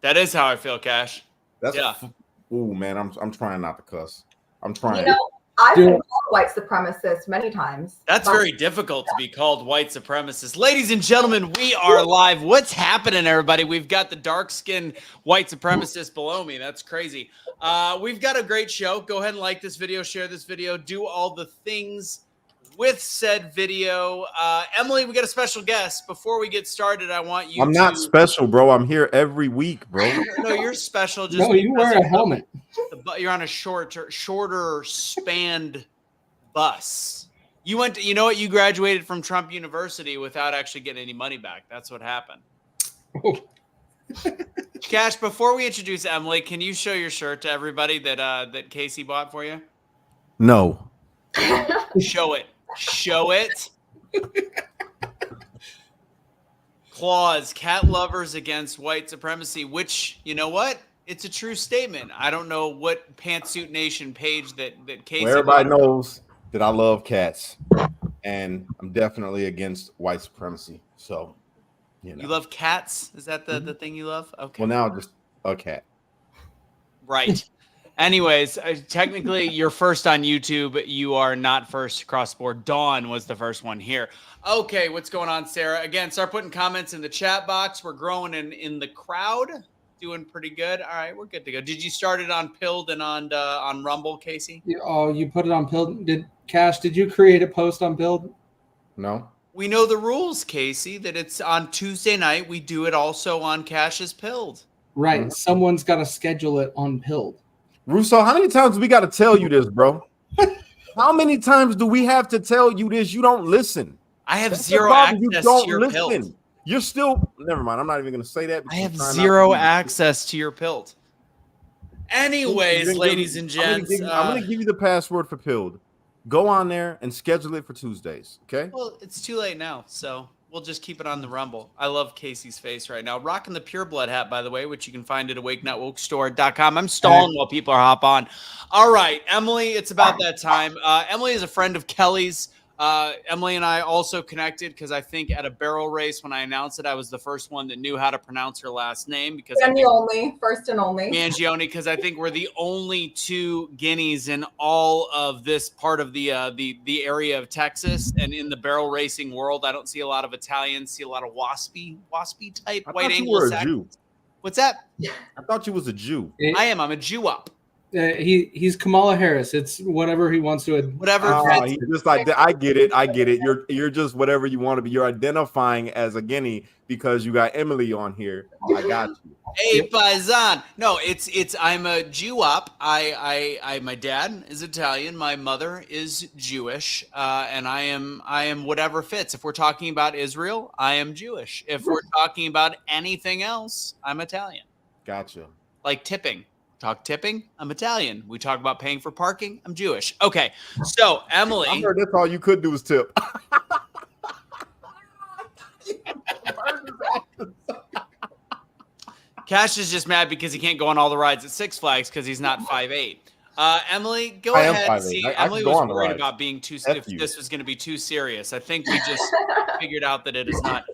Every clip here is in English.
That is how I feel, Cash. That's yeah. Ooh, man, I'm trying not to cuss. I'm trying. I've been called white supremacist many times. That's very difficult to be called white supremacist. Ladies and gentlemen, we are live. What's happening, everybody? We've got the dark-skinned white supremacist below me. That's crazy. We've got a great show. Go ahead and like this video, share this video, do all the things with said video. Emily, we got a special guest. Before we get started, I want you I'm not special, bro. I'm here every week, bro. No, you're special. Just no, you wear a helmet. You're on a shorter spanned bus. You went to, you know what? You graduated from Trump University without actually getting any money back. That's what happened. Cash, before we introduce Emily, can you show your shirt to everybody that Casey bought for you? No. Show it. Show it. Claws, cat lovers against white supremacy, which, you know what? It's a true statement. I don't know what Pantsuit Nation page that Casey well, everybody knows that I love cats, and I'm definitely against white supremacy. So, you love cats? Is that the thing you love? Okay. Well, now just a cat. Right. Anyways, technically, you're first on YouTube. You are not first across the board. Dawn was the first one here. Okay, what's going on, Sarah? Again, start putting comments in the chat box. We're growing in the crowd. Doing pretty good. All right, we're good to go. Did you start it on Pilled and on Rumble, Casey? Oh, you put it on Pilled. Did you create a post on Pilled? No. We know the rules, Casey, that it's on Tuesday night. We do it also on Cash's Pilled. Right. Mm-hmm. Someone's got to schedule it on Pilled. Russo, how many times do we got to tell you this, bro? How many times do we have to tell you this? You don't listen. I have zero access to your Pilled. You're still, never mind. I'm not even going to say that. I have zero access to your Pilled. Anyways, ladies and gents. I'm going to give you the password for Pilled. Go on there and schedule it for Tuesdays, okay? Well, it's too late now, so we'll just keep it on the Rumble. I love Casey's face right now. Rocking the Pure Blood hat, by the way, which you can find at awakenotwokestore.com. I'm stalling while people hop on. All right, Emily, it's about that time. Emily is a friend of Kelly's. Emily and I also connected because I think at a barrel race when I announced it, I was the first one that knew how to pronounce her last name because first and only Mangione, because I think we're the only two Guineas in all of this part of the area of Texas, and in the barrel racing world, I don't see a lot of Italians, see a lot of waspy type white Anglo-Saxons. What's that? I thought you was a Jew. I am. I'm a Jew up. He's Kamala Harris. It's whatever he wants to. Whatever. He's just like that. I get it. You're just whatever you want to be. You're identifying as a Guinea because you got Emily on here. I got you. Hey, paisan. No, it's. I'm a Jew up. I my dad is Italian. My mother is Jewish. And I am whatever fits. If we're talking about Israel, I am Jewish. If we're talking about anything else, I'm Italian. Gotcha. Like tipping. Talk tipping, I'm Italian. We talk about paying for parking, I'm Jewish. Okay, so Emily. I heard that's all you could do was tip. Cash is just mad because he can't go on all the rides at Six Flags because he's not 5'8". Emily, go ahead. See, Emily was worried about being too. If this was going to be too serious, I think we just figured out that it is not.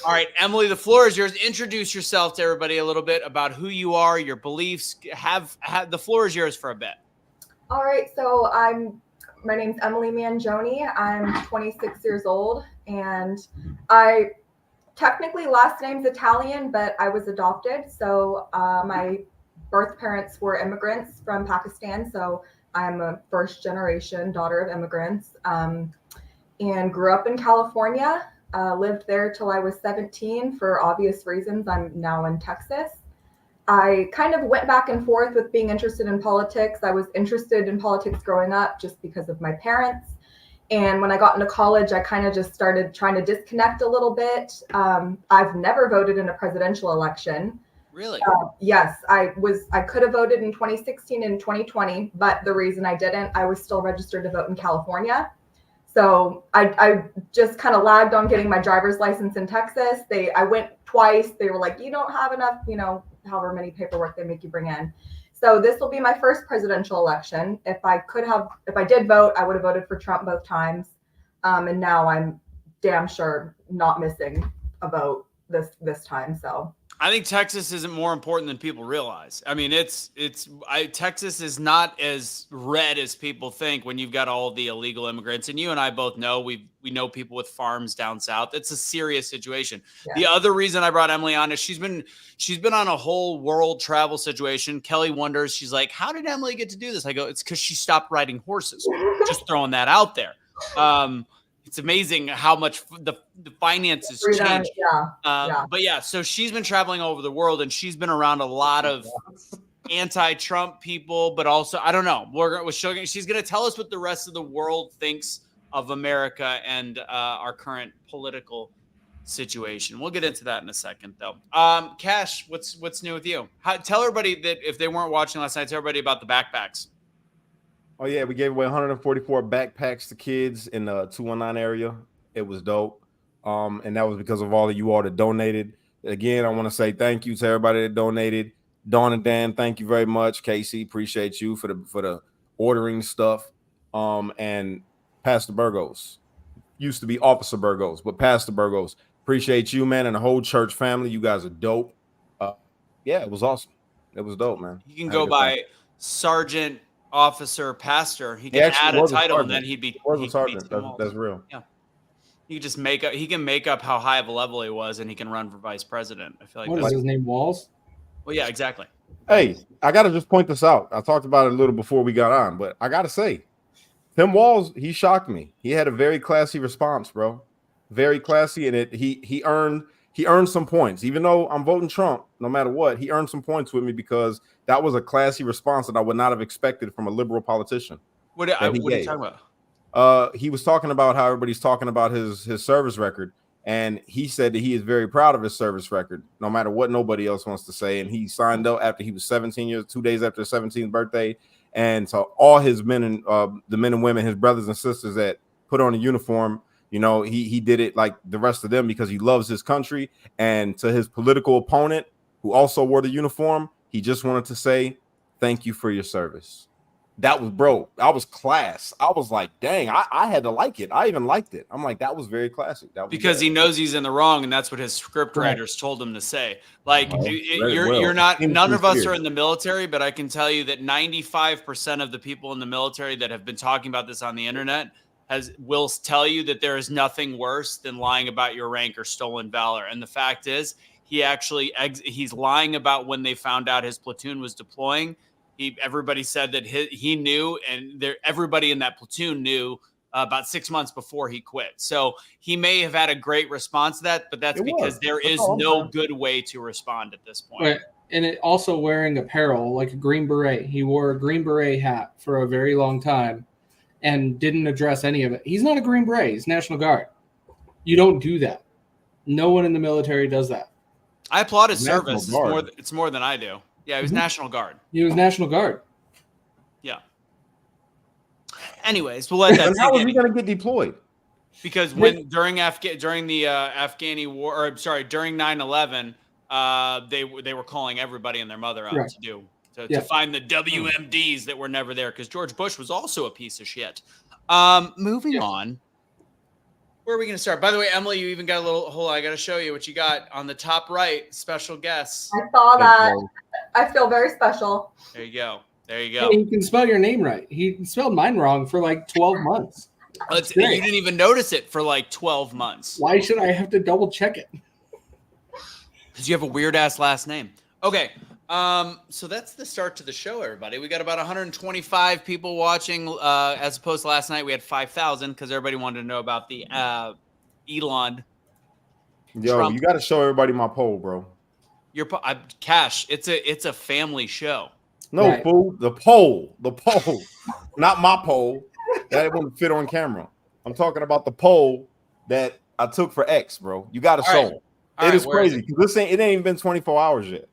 All right, Emily, the floor is yours. Introduce yourself to everybody a little bit about who you are, your beliefs. Have the floor is yours for a bit. All right, so my name's Emily Mangione. I'm 26 years old, and I technically last name's Italian, but I was adopted. So my birth parents were immigrants from Pakistan, so I'm a first generation daughter of immigrants, and grew up in California. Lived there till I was 17 for obvious reasons. I'm now in Texas. I kind of went back and forth with being interested in politics. I was interested in politics growing up just because of my parents. And when I got into college, I kind of just started trying to disconnect a little bit. I've never voted in a presidential election. Really? Yes, I could have voted in 2016 and 2020, but the reason I didn't, I was still registered to vote in California. So I just kind of lagged on getting my driver's license in Texas. I went twice. They were like, you don't have enough, however many paperwork they make you bring in. So this will be my first presidential election. If I did vote, I would have voted for Trump both times. And now I'm damn sure not missing a vote this time. So I think Texas isn't more important than people realize. I mean, Texas is not as red as people think when you've got all the illegal immigrants. And you and I both know we know people with farms down south. It's a serious situation. Yeah. The other reason I brought Emily on is she's been on a whole world travel situation. Kelly wonders, she's like, how did Emily get to do this? I go, it's because she stopped riding horses. Just throwing that out there. It's amazing how much the finances change. But yeah, so she's been traveling all over the world and she's been around a lot of anti-Trump people, but also, I don't know, she's going to tell us what the rest of the world thinks of America and our current political situation. We'll get into that in a second, though. Cash, what's new with you? Tell everybody that if they weren't watching last night, tell everybody about the backpacks. Oh, yeah, we gave away 144 backpacks to kids in the 219 area. It was dope. And that was because of all of you all that donated. Again, I want to say thank you to everybody that donated. Dawn and Dan, thank you very much. Casey, appreciate you for the ordering stuff. And Pastor Burgos. Used to be Officer Burgos, but Pastor Burgos. Appreciate you, man, and the whole church family. You guys are dope. Yeah, it was awesome. It was dope, man. You can go by Sergeant, Officer, Pastor. He can add a title and then he'd be sergeant. That's real. Yeah. You just he can make up how high of a level he was and he can run for vice president. I feel like what is his name, Walls? Well, yeah, exactly. Hey, I gotta just point this out. I talked about it a little before we got on, but I gotta say, Tim Walls, he shocked me. He had a very classy response, bro. Very classy, and he earned some points. Even though I'm voting Trump, no matter what, he earned some points with me because that was a classy response that I would not have expected from a liberal politician. What are you talking about? He was talking about how everybody's talking about his service record, and he said that he is very proud of his service record, no matter what nobody else wants to say. And he signed up after he was 17 years, 2 days after his 17th birthday. And so all his men and the men and women, his brothers and sisters that put on a uniform, you know, he did it like the rest of them because he loves his country. And to his political opponent, who also wore the uniform, he just wanted to say, thank you for your service. That was, bro, I was class. I was like, dang, I had to like it. I even liked it. I'm like, that was very classic. That was because he knows he's in the wrong, and that's what his script writers told him to say. Like, you're not, none of us are in the military, but I can tell you that 95% of the people in the military that have been talking about this on the internet will tell you that there is nothing worse than lying about your rank or stolen valor. And the fact is, he's lying about when they found out his platoon was deploying. Everybody said that he knew, and everybody in that platoon knew about 6 months before he quit. So he may have had a great response to that, but that's because there is no good way to respond at this point. Right. And it also wearing apparel like a Green Beret. He wore a Green Beret hat for a very long time and didn't address any of it. He's not a Green Beret. He's National Guard. You don't do that. No one in the military does that. I applaud his service. It's more than I do. Yeah, he was National Guard. He was National Guard. Yeah. Anyways, we'll let that. How was he going to get deployed? Because during the Afghani war, or sorry, during 9/11, they were calling everybody and their mother out to find the WMDs that were never there because George Bush was also a piece of shit. Moving on. Where are we going to start? By the way, Emily, you even got a little. Hold on, I got to show you what you got on the top right. Special guests. I saw that. I feel very special. There you go. Hey, you can spell your name right. He spelled mine wrong for like 12 months. You didn't even notice it for like 12 months. Why should I have to double check it? Because you have a weird ass last name. Okay. So that's the start to the show, everybody. We got about 125 people watching, as opposed to last night we had 5,000 because everybody wanted to know about the Elon. Yo, Trump. You got to show everybody my poll, bro. Cash. It's a family show. No, right. Fool. The poll, not my poll. That wouldn't fit on camera. I'm talking about the poll that I took for X, bro. You got to show them. It is crazy because it ain't even been 24 hours yet.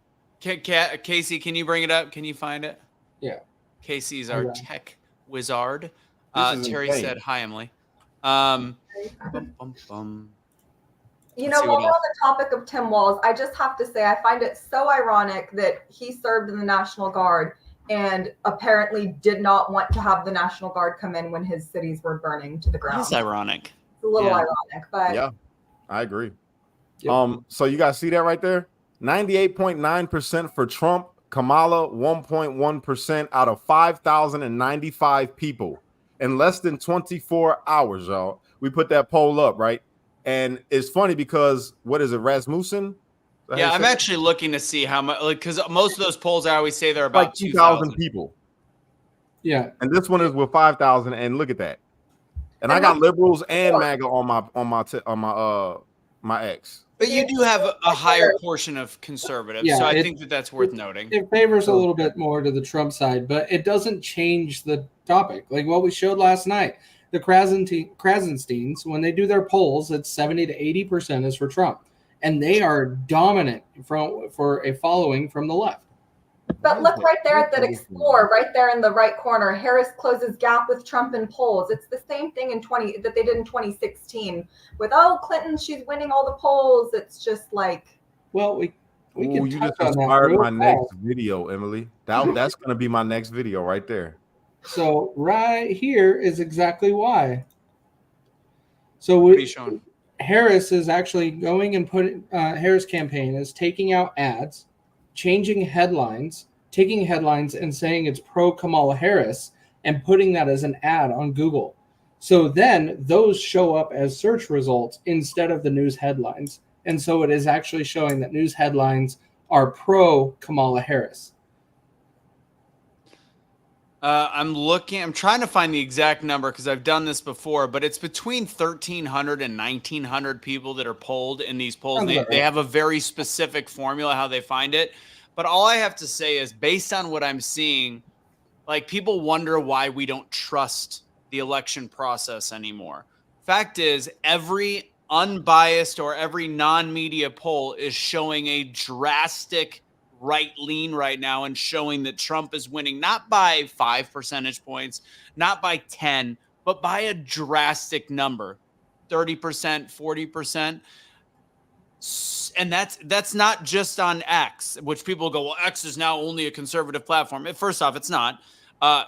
Casey, can you bring it up? Can you find it? Yeah. Casey's our tech wizard. Terry said, hi, Emily. You know, while we're on the topic of Tim Walls, I just have to say I find it so ironic that he served in the National Guard and apparently did not want to have the National Guard come in when his cities were burning to the ground. It's ironic. It's a little ironic, but yeah, I agree. Yep. So you guys see that right there? 98.9% for Trump, Kamala 1.1% out of 5,095 people in less than 24 hours, y'all. We put that poll up, right? And it's funny because what is it, Rasmussen? Yeah, I'm actually looking to see how much, like, because most of those polls, I always say they're about like 2,000 people. Yeah, and this one is with 5,000. And look at that. And I got liberals and MAGA on my ex. But you do have a higher portion of conservatives, Yeah, so I think that's worth noting. It favors a little bit more to the Trump side, but it doesn't change the topic. Like what we showed last night, the Krasensteins, when they do their polls, it's 70 to 80% is for Trump, and they are dominant for a following from the left. But look right there at that Explore, right there in the right corner. Harris closes gap with Trump in polls. It's the same thing that they did in 2016 with Clinton. She's winning all the polls. It's just like, well, we can you touch just on inspired that my next video, Emily. That's gonna be my next video right there. So right here is exactly why. So Harris is actually going and putting Harris campaign is taking out ads, changing headlines, taking headlines and saying it's pro Kamala Harris and putting that as an ad on Google. So then those show up as search results instead of the news headlines. And so it is actually showing that news headlines are pro Kamala Harris. I'm trying to find the exact number because I've done this before, but it's between 1,300 and 1,900 people that are polled in these polls. They have a very specific formula how they find it. But all I have to say is based on what I'm seeing, like people wonder why we don't trust the election process anymore. Fact is, every unbiased or every non-media poll is showing a drastic right lean right now and showing that Trump is winning, not by 5 percentage points, not by 10, but by a drastic number, 30%, 40%. And that's not just on X, which people go, well, X is now only a conservative platform. First off, it's not.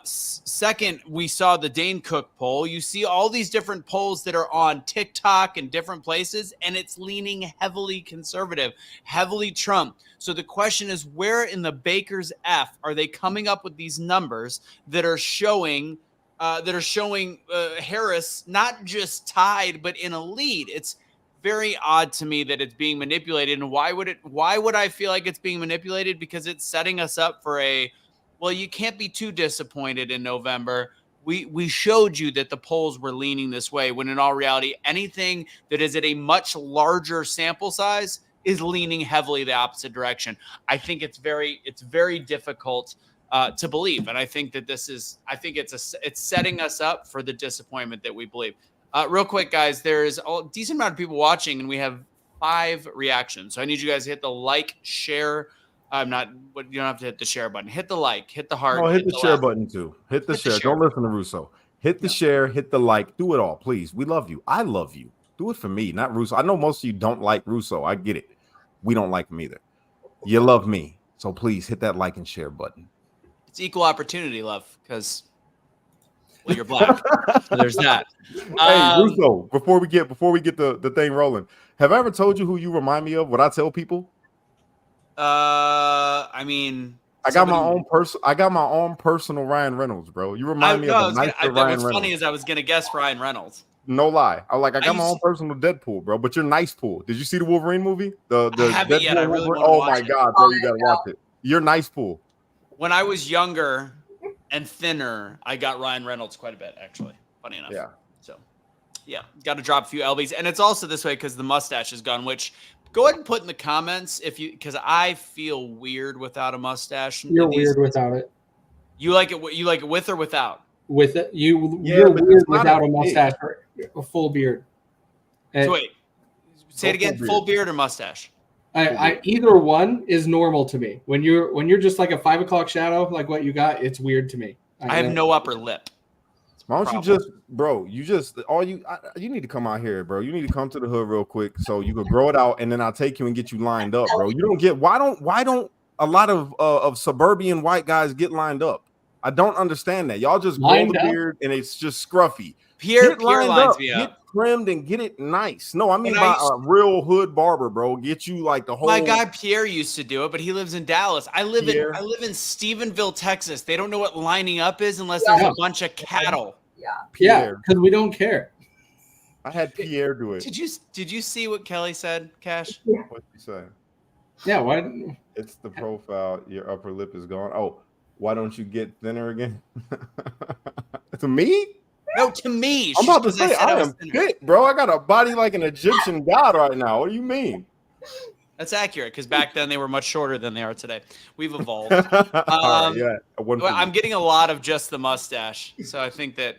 Second, we saw the Dane Cook poll. You see all these different polls that are on TikTok and different places, and it's leaning heavily conservative, heavily Trump. So the question is, where in the baker's F are they coming up with these numbers that are showing Harris not just tied, but in a lead? It's very odd to me that it's being manipulated. And why would I feel like it's being manipulated? Because it's setting us up for well, you can't be too disappointed in November. We showed you that the polls were leaning this way, when in all reality, anything that is at a much larger sample size is leaning heavily the opposite direction. I think it's very difficult to believe. And I think that it's setting us up for the disappointment that we believe. Real quick, guys, there's a decent amount of people watching, and we have 5 reactions. So I need you guys to hit the like, share. You don't have to hit the share button. Hit the like, hit the heart. Oh, hit the share button too. Hit the share. Don't listen to Russo. Hit the share, hit the like, do it all, please. We love you. I love you. Do it for me, not Russo. I know most of you don't like Russo. I get it. We don't like him either. You love me. So please hit that like and share button. It's equal opportunity love, because you're black. So there's that. Hey, Russo, before we get the thing rolling, have I ever told you who you remind me of? What I tell people? I mean, I got my own personal Ryan Reynolds, bro. You remind me of a nicer Ryan Reynolds. What's funny is I was gonna guess Ryan Reynolds. No lie. I got my own personal Deadpool, bro. But you're nice pool. Did you see the Wolverine movie? The I haven't yet. I really want to oh watch my it. god, bro, you gotta watch it. You're nice pool. When I was younger and thinner, I got Ryan Reynolds quite a bit, actually. Funny enough. Yeah. So, yeah, got to drop a few lbs, and it's also this way because the mustache is gone. Which go ahead and put in the comments because I feel weird without a mustache. You're weird without it. You like it? You like it with or without? With it, you're weird without a mustache or a full beard. So wait, say it again. Full beard or mustache? I either one is normal to me. When you're just like a 5 o'clock shadow, like what you got, it's weird to me. I have no upper lip. Why don't you just, bro? You need to come out here, bro. You need to come to the hood real quick so you could grow it out, and then I'll take you and get you lined up, bro. You don't get why don't a lot of suburban white guys get lined up? I don't understand that. Y'all just grow Lined the up? beard and it's just scruffy. Pierre Get lined lines up, me get up. trimmed, and get it nice. No, I mean When I by used- a real hood barber, bro. Get you like the whole. My guy Pierre used to do it, but he lives in Dallas. I live Pierre. in Stephenville, Texas. They don't know what lining up is unless Yeah. there's a bunch of cattle. Yeah. Yeah, Pierre. because we don't care. I had Pierre do it. Did you see what Kelly said, Cash? What'd you say? Yeah, why? It's the profile. Your upper lip is gone. Oh, why don't you get thinner again? To me? No, to me. I'm about to Because say said I was am thinner. fit, bro. I got a body like an Egyptian god right now. What do you mean? That's accurate because back then they were much shorter than they are today. We've evolved. All right, yeah, one for Well, I'm you. getting a lot of just the mustache, so I think that.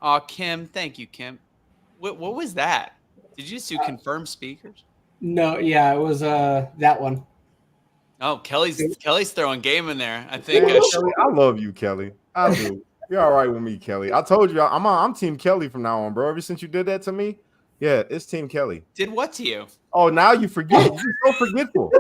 Oh, Kim, thank you, Kim. What was that? Did you just do confirm speakers? No, yeah, it was that one. Oh, Kelly's throwing game in there. I think. Man, Kelly, I love you, Kelly. I do. You're all right with me, Kelly. I told you I'm Team Kelly from now on, bro. Ever since you did that to me, yeah, it's Team Kelly. Did what to you? Oh, now you forget. You're so forgetful.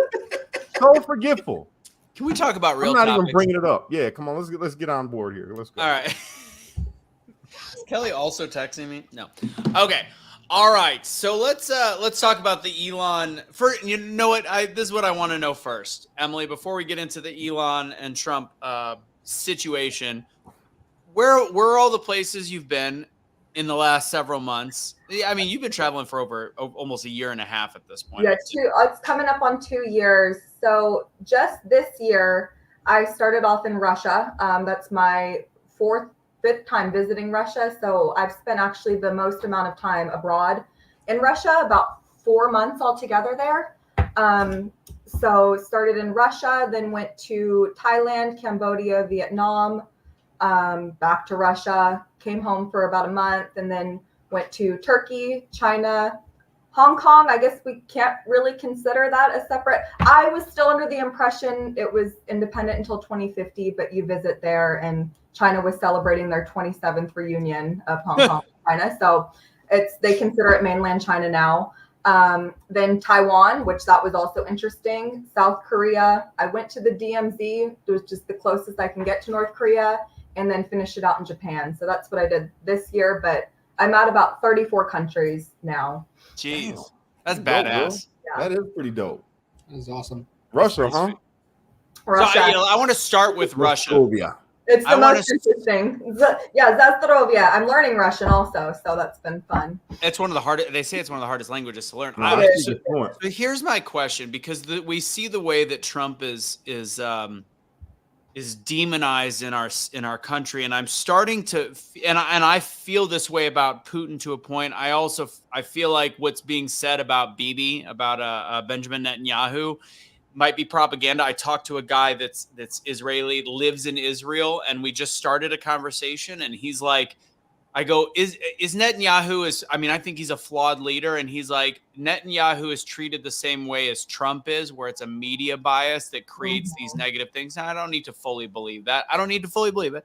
So forgetful. Can we talk about real I'm not topics? even bringing it up. Yeah, come on. Let's get on board here. Let's go. All right. Is Kelly also texting me? No. Okay. All right. So let's talk about the Elon. You know what? This is what I want to know first, Emily. Before we get into the Elon and Trump situation, where are all the places you've been in the last several months? I mean, you've been traveling for over almost a year and a half at this point. Yeah, it's coming up on 2 years. So just this year, I started off in Russia. That's my fifth time visiting Russia. So I've spent actually the most amount of time abroad in Russia, about 4 months altogether there. So started in Russia, then went to Thailand, Cambodia, Vietnam, back to Russia, came home for about a month, and then went to Turkey, China, Hong Kong. I guess we can't really consider that a separate. I was still under the impression it was independent until 2050, but you visit there, and China was celebrating their 27th reunion of Hong Kong and China. So they consider it mainland China now. Then Taiwan, which that was also interesting. South Korea. I went to the DMZ. It was just the closest I can get to North Korea, and then finished it out in Japan. So that's what I did this year, but I'm at about 34 countries now. Jeez, Wow. that's Dope, bro. badass. Yeah. That is pretty dope. That was awesome. Russia, huh? Russia. So, I want to start with Russia. Moscovia. It's I the wanna most interesting. Zastarovia. I'm learning Russian also, so that's been fun. It's one of the hardest. They say it's one of the hardest languages to learn. Nah, It she's is. just fluent. So here's my question, because we see the way that Trump is demonized in our country, and I'm starting to and I feel this way about Putin to a point. I feel like what's being said about Bibi, about Benjamin Netanyahu, might be propaganda. I talked to a guy that's Israeli, lives in Israel, and we just started a conversation, and he's like, I go, is Netanyahu I think he's a flawed leader. And he's like, Netanyahu is treated the same way as Trump is, where it's a media bias that creates these negative things. Now, I don't need to fully believe that. I don't need to fully believe it.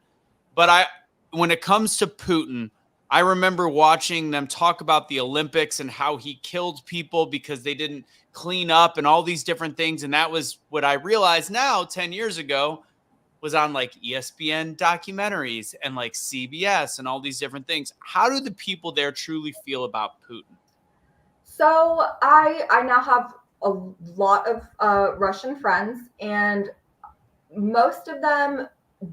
But when it comes to Putin, I remember watching them talk about the Olympics and how he killed people because they didn't clean up and all these different things. And that was what I realized now, 10 years ago, was on like ESPN documentaries and like CBS and all these different things. How do the people there truly feel about Putin? So I now have a lot of Russian friends, and most of them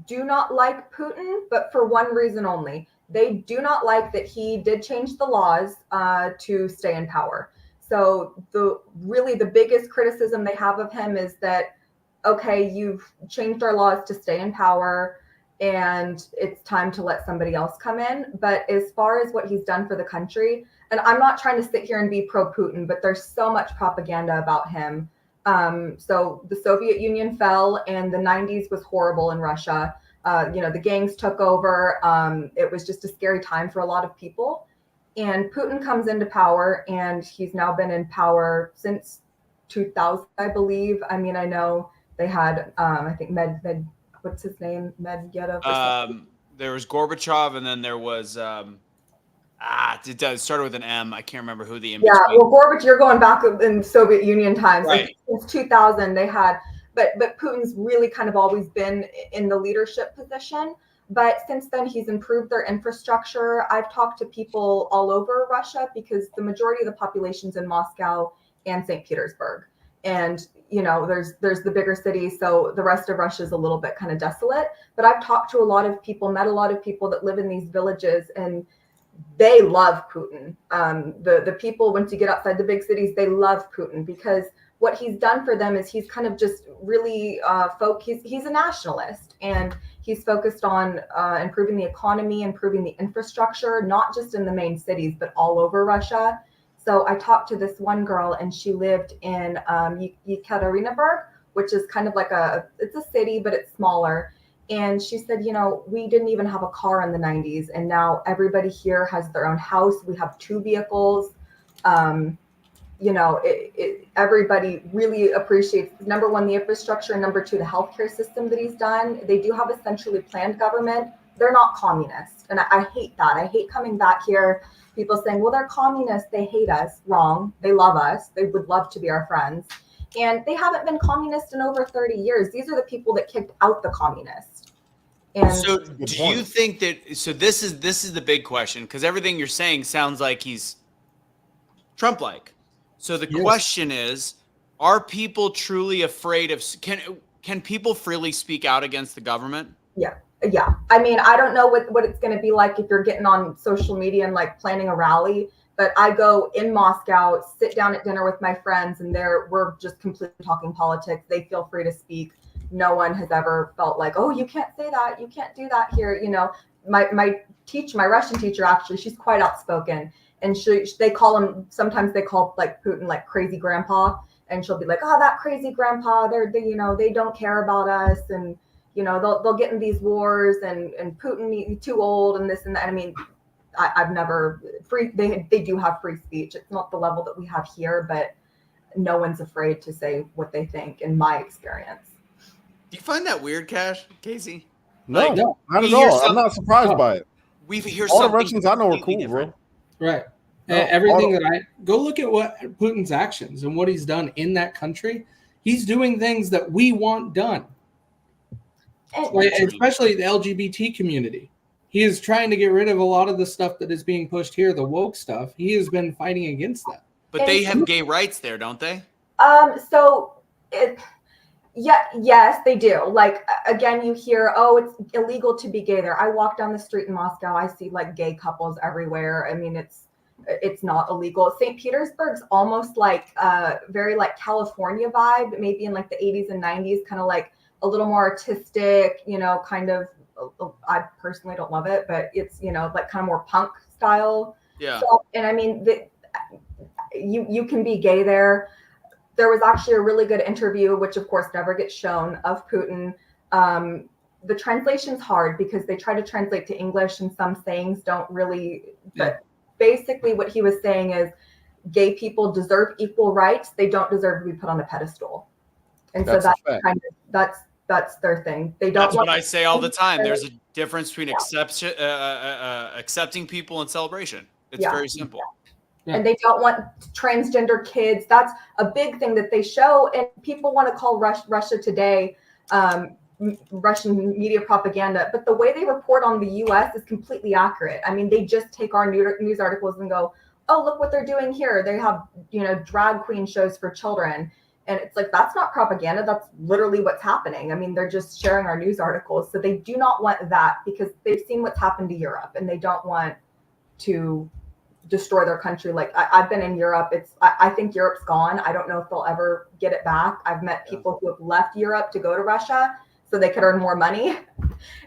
do not like Putin, but for one reason only. They do not like that he did change the laws to stay in power. So the biggest criticism they have of him is that, okay, you've changed our laws to stay in power and it's time to let somebody else come in. But as far as what he's done for the country, and I'm not trying to sit here and be pro-Putin, but there's so much propaganda about him. So the Soviet Union fell, and the 90s was horrible in Russia. The gangs took over. It was just a scary time for a lot of people. And Putin comes into power, and he's now been in power since 2000, I believe. I mean, I know they had, I think what's his name? Medvedev. There was Gorbachev, and then there was it started with an M. I can't remember who the Gorbachev. You're going back in Soviet Union times. Right. Since 2000, they had but Putin's really kind of always been in the leadership position. But since then, he's improved their infrastructure. I've talked to people all over Russia because the majority of the population's in Moscow and St. Petersburg. And, there's the bigger cities. So the rest of Russia is a little bit kind of desolate. But I've talked to a lot of people, met a lot of people that live in these villages, and they love Putin. The people, once you get outside the big cities, they love Putin because what he's done for them is he's kind of just really he's a nationalist, and he's focused on improving the economy, improving the infrastructure, not just in the main cities, but all over Russia. So I talked to this one girl, and she lived in Yekaterinburg, which is kind of like it's a city, but it's smaller. And she said, we didn't even have a car in the 90s, and now everybody here has their own house. We have 2 vehicles. Everybody really appreciates, number one, the infrastructure, and number 2, the healthcare system that he's done. They do have a centrally planned government. They're not communist. And I hate that. I hate coming back here, people saying, well, they're communists, they hate us. Wrong. They love us. They would love to be our friends. And they haven't been communist in over 30 years. These are the people that kicked out the communists. And so do you think that, so this is the big question, because everything you're saying sounds like he's Trump-like. So the question is, are people truly afraid of, can people freely speak out against the government? Yeah. I mean, I don't know what it's going to be like if you're getting on social media and like planning a rally, but I go in Moscow, sit down at dinner with my friends, and we're just completely talking politics. They feel free to speak. No one has ever felt like, oh, you can't say that, you can't do that here. My Russian teacher, actually, she's quite outspoken, and sometimes they call like Putin like crazy grandpa, and she'll be like, oh, that crazy grandpa, they don't care about us, and they'll get in these wars, and Putin, he's too old, and this and that. I mean, I've never they do have free speech. It's not the level that we have here, but no one's afraid to say what they think, in my experience. Do you find that weird, Casey? No, not at all. I'm not surprised by it. We hear all the Russians I know are cool, different. Bro. Right. Everything go look at what Putin's actions and what he's done in that country. He's doing things that we want done, especially the LGBT community. He is trying to get rid of a lot of the stuff that is being pushed here, the woke stuff. He has been fighting against that. But they have gay rights there, don't they? Yes, they do. Like, again, you hear, oh, it's illegal to be gay there. I walk down the street in Moscow, I see like gay couples everywhere. I mean, it's not illegal. St. Petersburg's almost like very like California vibe, maybe in like the 80s and 90s, kind of like a little more artistic, kind of. I personally don't love it, but it's, like kind of more punk style. Yeah. So, and I mean, you can be gay there. There was actually a really good interview, which of course never gets shown, of Putin. The translation's hard because they try to translate to English, and some sayings don't really, but basically what he was saying is gay people deserve equal rights. They don't deserve to be put on a pedestal. And so that's their thing. They don't. That's what I say all the time. There's a difference between accepting people and celebration. It's very simple. Yeah. And they don't want transgender kids. That's a big thing that they show. And people want to call Russia Today Russian media propaganda. But the way they report on the U.S. is completely accurate. I mean, they just take our news articles and go, oh, look what they're doing here. They have, drag queen shows for children. And it's like, that's not propaganda. That's literally what's happening. I mean, they're just sharing our news articles. So they do not want that because they've seen what's happened to Europe, and they don't want to destroy their country. Like I've been in Europe. I think Europe's gone. I don't know if they'll ever get it back. I've met people who have left Europe to go to Russia so they could earn more money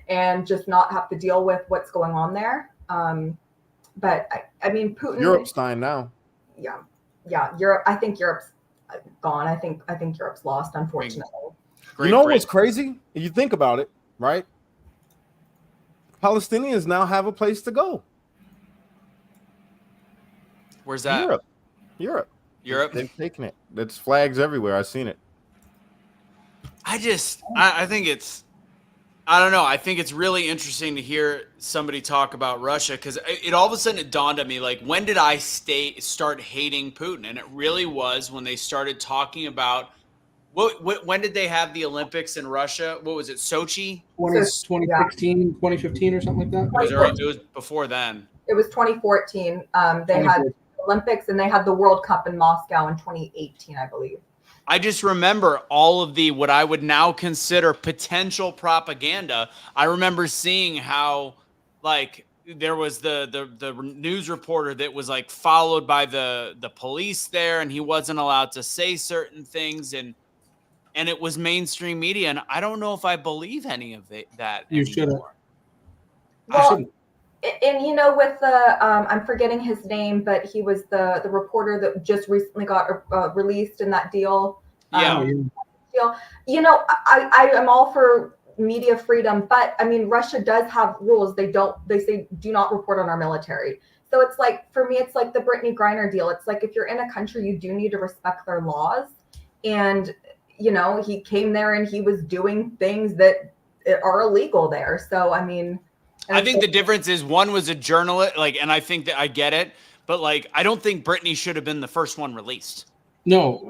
and just not have to deal with what's going on there. But I mean, Putin. Europe's dying now. Yeah. Europe. I think Europe's gone. I think Europe's lost, unfortunately. What's crazy? If you think about it, right? Palestinians now have a place to go. Where's that? Europe. They've taken it. There's flags everywhere. I've seen it. I think it's, I don't know. I think it's really interesting to hear somebody talk about Russia, because it all of a sudden it dawned on me, like, when did I start hating Putin? And it really was when they started talking about When did they have the Olympics in Russia? What was it, Sochi? 2016, 2015 or something like that? It was before then. It was 2014. They had the Olympics and they had the World Cup in Moscow in 2018, I believe. I just remember all of the what I would now consider potential propaganda. I remember seeing how like there was the news reporter that was like followed by the police there, and he wasn't allowed to say certain things, and it was mainstream media, and I don't know if I believe any of that. You anymore. shouldn't. Well, and you know, with the I'm forgetting his name, but he was the reporter that just recently got released in that deal. Yeah. Deal. You know, I am all for media freedom, but I mean, Russia does have rules. They say do not report on our military. So it's like, for me, it's like the Brittany Griner deal. It's like, if you're in a country, you do need to respect their laws. And, you know, he came there and he was doing things that are illegal there. So, I mean, I think the difference is one was a journalist, like, and I think that I get it, but like, I don't think Brittany should have been the first one released. No.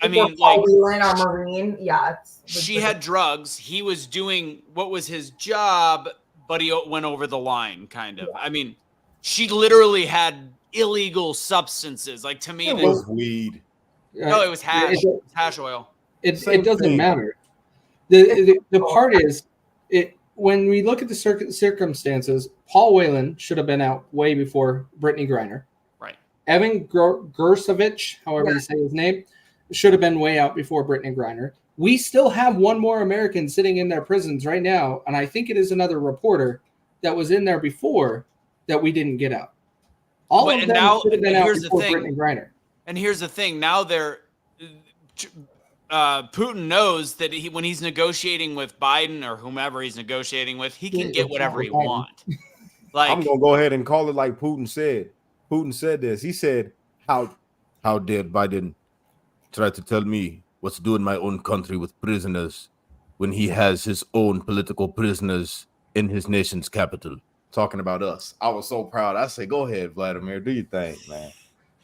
I mean, like, our Marine, yeah. She had drugs. He was doing what was his job, but he went over the line, kind of. Yeah. I mean, she literally had illegal substances. Like, to me, it was weed. No, it was hash. It was hash oil. It doesn't matter. The part is, when we look at the circumstances, Paul Whelan should have been out way before Brittany Griner. Right. Evan Gersovich, however you say his name, should have been way out before Brittany Griner. We still have one more American sitting in their prisons right now, and I think it is another reporter that was in there before that we didn't get out. All of them should have been out before Brittany Griner. And here's the thing. Now Putin knows that when he's negotiating with Biden or whomever he's negotiating with, he can get whatever he wants. Like, I'm going to go ahead and call it like Putin said. Putin said this. He said, how dare Biden try to tell me what to do in my own country with prisoners when he has his own political prisoners in his nation's capital? Talking about us. I was so proud. I say, go ahead, Vladimir. Do your thing, man.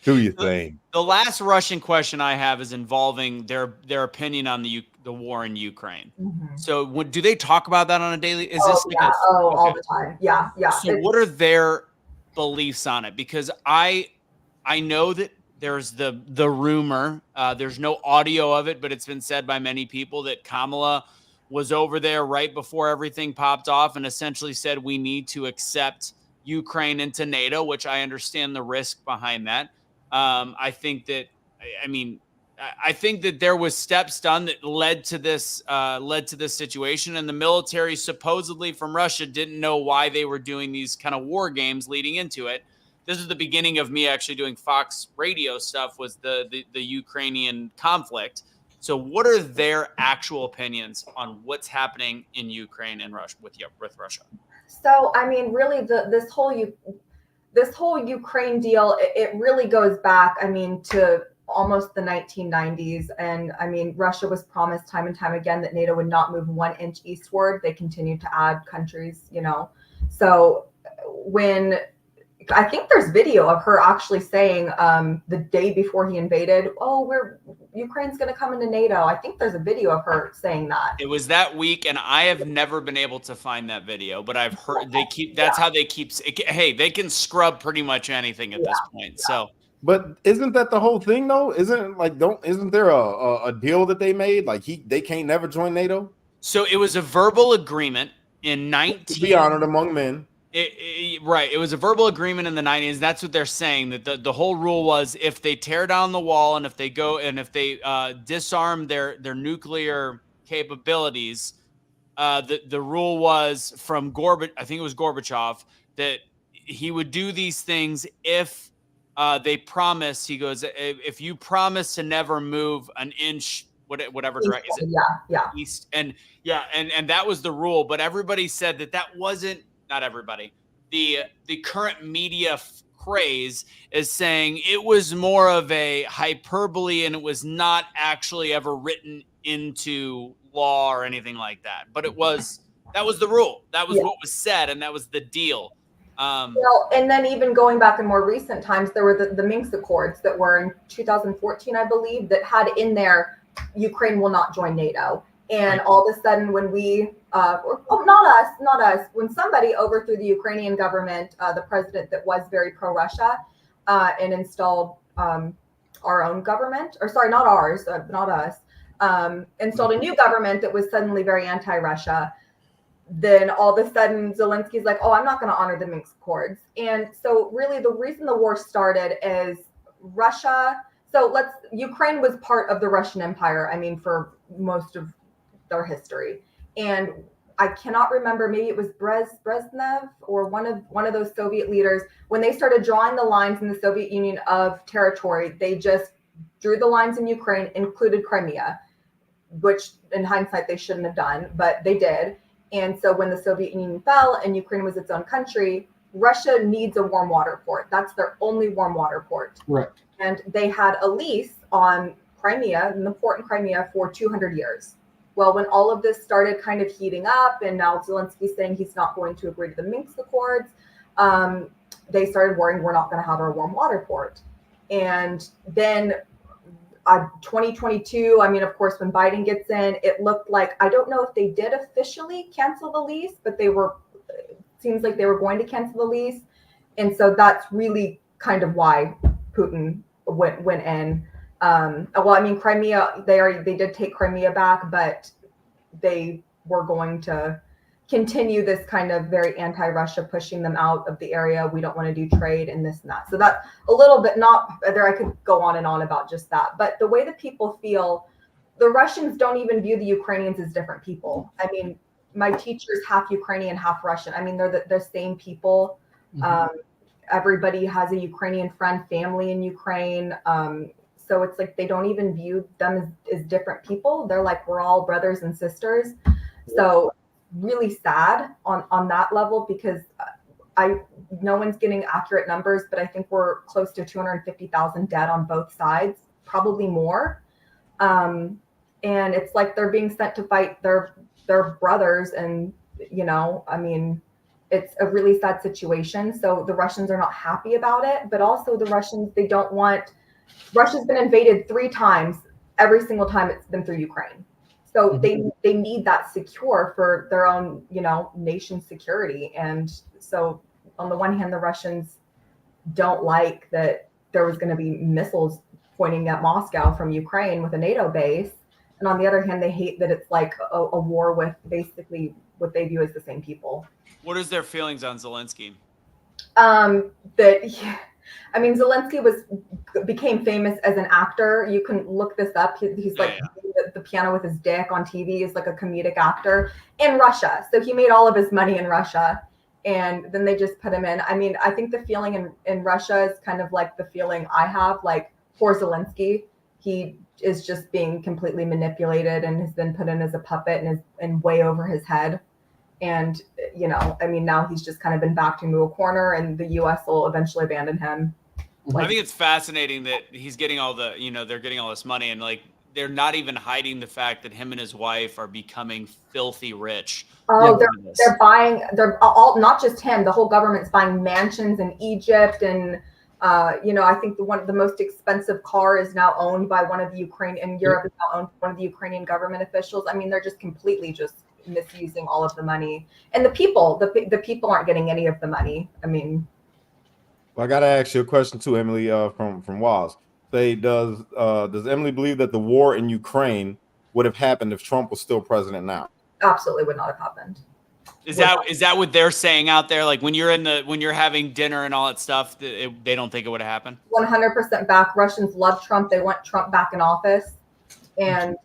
Do your thing. The last Russian question I have is involving their opinion on the war in Ukraine. Mm-hmm. So do they talk about that on a daily? Is this like all the time? Yeah. So what are their beliefs on it? Because I know that there's the rumor. There's no audio of it, but it's been said by many people that Kamala was over there right before everything popped off and essentially said we need to accept Ukraine into NATO, which I understand the risk behind that. I think that there was steps done that led to this situation, and the military supposedly from Russia didn't know why they were doing these kind of war games leading into it. This is the beginning of me actually doing Fox radio stuff, was the Ukrainian conflict. So what are their actual opinions on what's happening in Ukraine and Russia with Russia? So, I mean, really this whole Ukraine deal, it really goes back, I mean, to almost the 1990s. And I mean, Russia was promised time and time again that NATO would not move 1 inch eastward. They continued to add countries, you know. So when I think there's video of her actually saying the day before he invaded, Ukraine's going to come into NATO. I think there's a video of her saying that. It was that week, and I have never been able to find that video, but I've heard that's how they keep. Hey, they can scrub pretty much anything at this point. Yeah. So, but isn't that the whole thing though? Isn't there a deal that they made? Like they can't never join NATO. So it was a verbal agreement in to be honored among men. Right. It was a verbal agreement in the 90s. That's what they're saying, that the whole rule was if they tear down the wall and if they disarm their nuclear capabilities, the rule was from I think it was Gorbachev, that he would do these things if they promise, he goes, if you promise to never move an inch, whatever direction is it? Yeah. East. And that was the rule. But everybody said that wasn't. Not everybody. The current media craze is saying it was more of a hyperbole and it was not actually ever written into law or anything like that. But that was the rule. That was what was said, and that was the deal. And then even going back in more recent times, there were the Minsk Accords that were in 2014, I believe, that had in there Ukraine will not join NATO. And all of a sudden, when we, not us, when somebody overthrew the Ukrainian government, the president that was very pro-Russia, and installed our own government, or sorry, not ours, not us, installed a new government that was suddenly very anti-Russia, then all of a sudden Zelensky's like, oh, I'm not going to honor the Minsk Accords. And so really the reason the war started is Russia. So Ukraine was part of the Russian Empire, I mean, for most of their history. And I cannot remember, maybe it was Brezhnev or one of those Soviet leaders, when they started drawing the lines in the Soviet Union of territory, they just drew the lines in Ukraine, included Crimea, which in hindsight they shouldn't have done, but they did. And so when the Soviet Union fell and Ukraine was its own country, Russia needs a warm water port. That's their only warm water port. Right. And they had a lease on Crimea, an important Crimea, for 200 years. Well, when all of this started kind of heating up, and now Zelensky's saying he's not going to agree to the Minsk Accords, they started worrying we're not going to have our warm water port. And then 2022, I mean, of course, when Biden gets in, it looked like, I don't know if they did officially cancel the lease, but it seems like they were going to cancel the lease. And so that's really kind of why Putin went in. Well, I mean, Crimea, they did take Crimea back, but they were going to continue this kind of very anti-Russia, pushing them out of the area. We don't want to do trade and this and that. So that's a little bit, not there. I could go on and on about just that, but the way that people feel, the Russians don't even view the Ukrainians as different people. I mean, my teacher's half Ukrainian, half Russian. I mean, they're the same people. Mm-hmm. Everybody has a Ukrainian friend, family in Ukraine. So it's like, they don't even view them as different people. They're like, we're all brothers and sisters. So really sad on that level, because no one's getting accurate numbers, but I think we're close to 250,000 dead on both sides, probably more. And it's like they're being sent to fight their brothers, and I mean, it's a really sad situation. So the Russians are not happy about it, but also the Russians, Russia's been invaded 3 times. Every single time it's been through Ukraine. So mm-hmm. they need that secure for their own, nation's security. And so on the one hand, the Russians don't like that there was going to be missiles pointing at Moscow from Ukraine with a NATO base. And on the other hand, they hate that it's like a war with basically what they view as the same people. What is their feelings on Zelensky? Zelensky became famous as an actor. You can look this up. He's like the piano with his dick on TV. Is like a comedic actor in Russia. So he made all of his money in Russia, and then they just put him in. I mean, I think the feeling in Russia is kind of like the feeling I have, like for Zelensky. He is just being completely manipulated and has been put in as a puppet and is way over his head. And, now he's just kind of been backed into a corner, and the U.S. will eventually abandon him. I think it's fascinating that he's getting all they're getting all this money, and like, they're not even hiding the fact that him and his wife are becoming filthy rich. Oh, they're buying, they're all, not just him, the whole government's buying mansions in Egypt. And, I think the most expensive car is now owned by one of the in Europe is now owned by one of the Ukrainian government officials. I mean, they're just completely just misusing all of the money, and the people aren't getting any of the money. I mean, well, I got to ask you a question too, Emily, from Waz. Does Emily believe that the war in Ukraine would have happened if Trump was still president now? Absolutely would not have happened. Is that what they're saying out there? Like when you're having dinner and all that stuff, they don't think it would have happened? 100% back. Russians love Trump. They want Trump back in office, and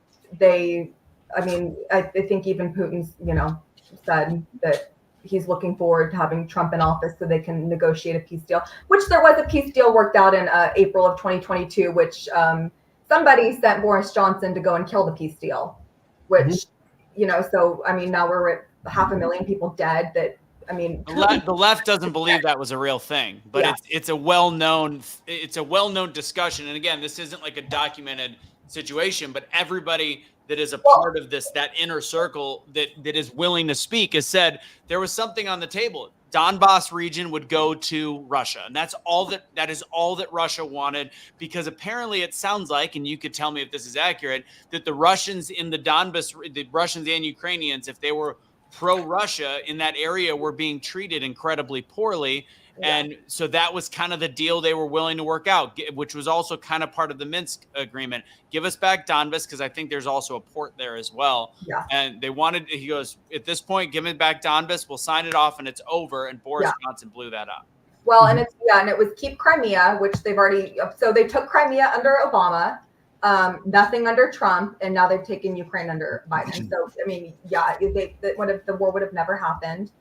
I think even Putin's, said that he's looking forward to having Trump in office so they can negotiate a peace deal, which there was a peace deal worked out in April of 2022, which somebody sent Boris Johnson to go and kill the peace deal, which, so, now we're at 500,000 people dead. The left doesn't believe that was a real thing, but yeah. it's a well-known discussion. And again, this isn't like a documented situation, but everybody that is a part of that inner circle that is willing to speak has said there was something on the table. Donbass region would go to Russia. And that is all that Russia wanted, because apparently it sounds like, and you could tell me if this is accurate, that the Russians in the Donbass, the Russians and Ukrainians, if they were pro-Russia in that area, were being treated incredibly poorly. Yeah. And so that was kind of the deal they were willing to work out, which was also kind of part of the Minsk agreement. Give us back Donbass, because I think there's also a port there as well. Yeah. And they wanted, he goes, at this point, give me back Donbass. We'll sign it off and it's over. And Boris Johnson blew that up. Well, and it was keep Crimea, which they've already, so they took Crimea under Obama, nothing under Trump, and now they've taken Ukraine under Biden. So, I mean, the war would have never happened.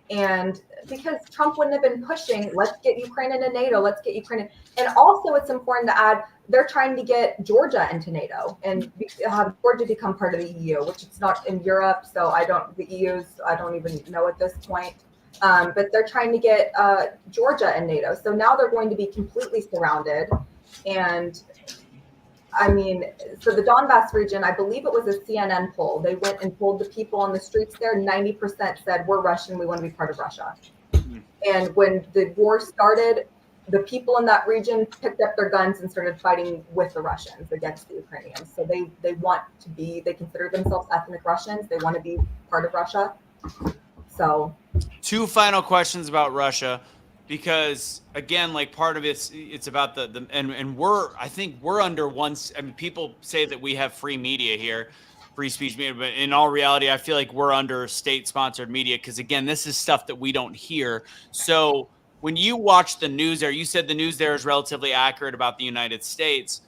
And because Trump wouldn't have been pushing, let's get Ukraine into NATO, let's get Ukraine in. And also it's important to add, they're trying to get Georgia into NATO and have Georgia become part of the EU, which it's not in Europe. So I don't even know at this point. But they're trying to get Georgia in NATO. So now they're going to be completely surrounded. And I mean, so the Donbass region, I believe it was a CNN poll. They went and polled the people on the streets there. 90% said, we're Russian, we want to be part of Russia. Mm-hmm. And when the war started, the people in that region picked up their guns and started fighting with the Russians against the Ukrainians. So they want to be, they consider themselves ethnic Russians. They want to be part of Russia. So 2 final questions about Russia, because again, like part of it's about and I think we're under once. I mean, people say that we have free media here, free speech media, but in all reality, I feel like we're under state-sponsored media, because again, this is stuff that we don't hear. So when you watch the news there, you said the news there is relatively accurate about the United States.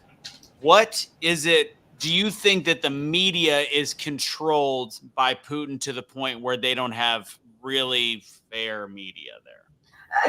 What is it? Do you think that the media is controlled by Putin to the point where they don't have really fair media there?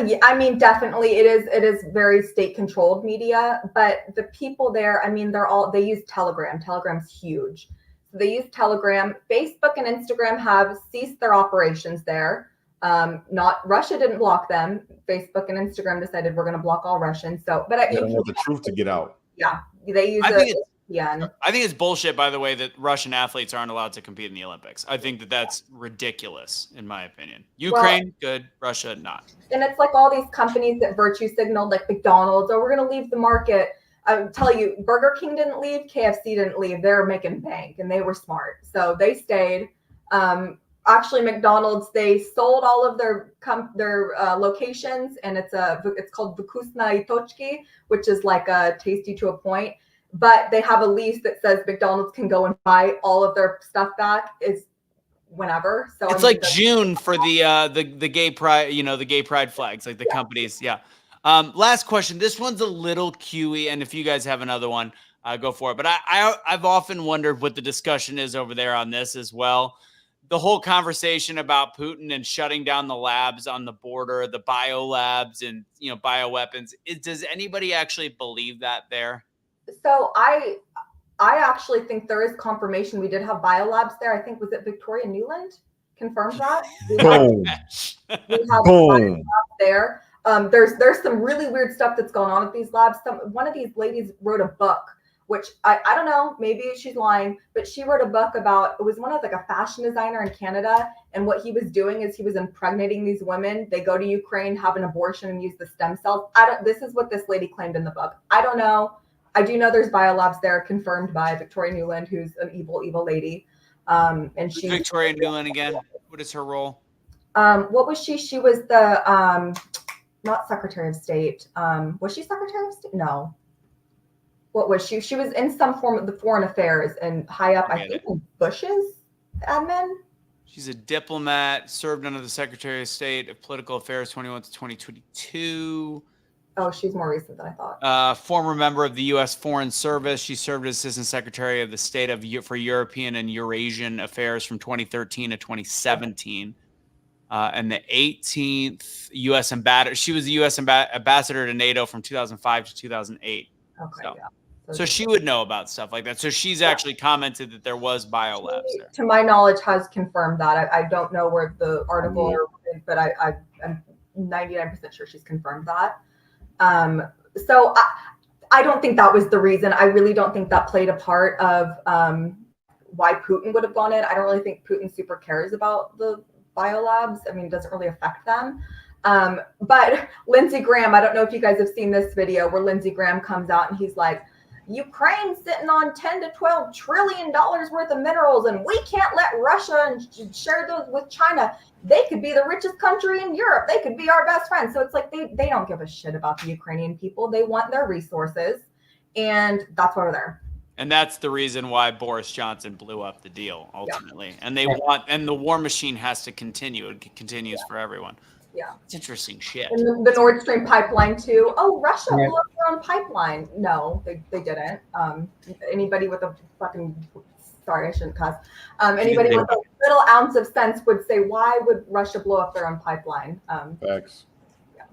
Yeah, I mean, definitely it is very state controlled media, but the people there, I mean, they use Telegram. Telegram's huge. So they use Telegram. Facebook and Instagram have ceased their operations there. Russia didn't block them. Facebook and Instagram decided we're going to block all Russians. So, but they don't want the truth to get out. Yeah, they use I think it's bullshit, by the way, that Russian athletes aren't allowed to compete in the Olympics. I think that that's ridiculous, in my opinion. Ukraine, good. Russia, not. And it's like all these companies that virtue signaled, like McDonald's, we're going to leave the market. I'll tell you, Burger King didn't leave, KFC didn't leave. They're making bank, and they were smart. So they stayed. Actually, McDonald's, they sold all of their locations, and it's called Vkusna Itochki, which is like a tasty to a point. But they have a lease that says McDonald's can go and buy all of their stuff back is whenever. So it's like June for the gay pride, the gay pride flags, like the companies. Yeah. Last question. This one's a little QE, and if you guys have another one, go for it. But I've often wondered what the discussion is over there on this as well. The whole conversation about Putin and shutting down the labs on the border, the bio labs and bioweapons. Does anybody actually believe that there? So I actually think there is confirmation. We did have biolabs there. I think, was it Victoria Newland confirmed that? Boom. We have biolabs there. There's some really weird stuff that's going on at these labs. One of these ladies wrote a book, which I don't know, maybe she's lying, but she wrote a book about, it was one of like a fashion designer in Canada. And what he was doing is he was impregnating these women. They go to Ukraine, have an abortion and use the stem cells. This is what this lady claimed in the book. I don't know. I do know there's biolabs there confirmed by Victoria Newland, who's an evil, evil lady. And she Victoria Newland again. What is her role? What was she? She was the not Secretary of State. Was she Secretary of State? No. What was she? She was in some form of the foreign affairs and high up, I think, in Bush's admin. She's a diplomat, served under the Secretary of State of Political Affairs 21 to 2022. Oh, she's more recent than I thought. Former member of the U.S. Foreign Service. She served as Assistant Secretary of the State for European and Eurasian Affairs from 2013 to 2017. And the 18th U.S. ambassador. She was the U.S. ambassador to NATO from 2005 to 2008. Okay, So she would know about stuff like that. So she's actually commented that there was biolabs there. To my knowledge, has confirmed that. I don't know where the article, but I'm 99% sure she's confirmed that. So I don't think that was the reason. I really don't think that played a part of why Putin would have gone in. I don't really think Putin super cares about the biolabs. I mean, it doesn't really affect them. But Lindsey Graham, I don't know if you guys have seen this video where Lindsey Graham comes out and he's like, Ukraine's sitting on 10 to 12 trillion dollars worth of minerals, and we can't let Russia and share those with China. They could be the richest country in Europe. They could be our best friends. So it's like they don't give a shit about the Ukrainian people. They want their resources, and that's why we're there. And that's the reason why Boris Johnson blew up the deal ultimately. And they want, and the war machine has to continue. It continues for everyone. Yeah. It's interesting shit. And the Nord Stream pipeline too. Oh, Russia blew up their own pipeline. No, they didn't. Anybody with a fucking, sorry, I shouldn't cuss. Anybody with a little ounce of sense would say, why would Russia blow up their own pipeline? Facts. Yeah.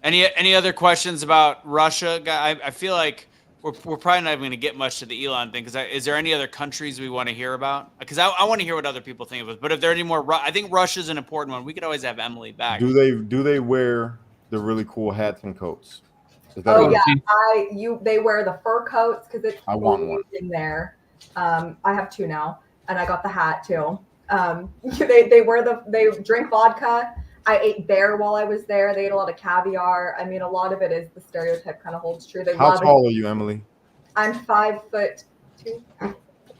Any other questions about Russia? I feel like we're probably not even going to get much to the Elon thing. Is there any other countries we want to hear about? Because I want to hear what other people think of it. But if there are any more, I think Russia's an important one. We could always have Emily back. Do they wear the really cool hats and coats? Oh yeah, they wear the fur coats because it's I want one in there. I have two now, and I got the hat too. They drink vodka. I ate bear while I was there. They ate a lot of caviar. I mean, a lot of it is the stereotype kind of holds true. How tall are you, Emily? I'm 5'2".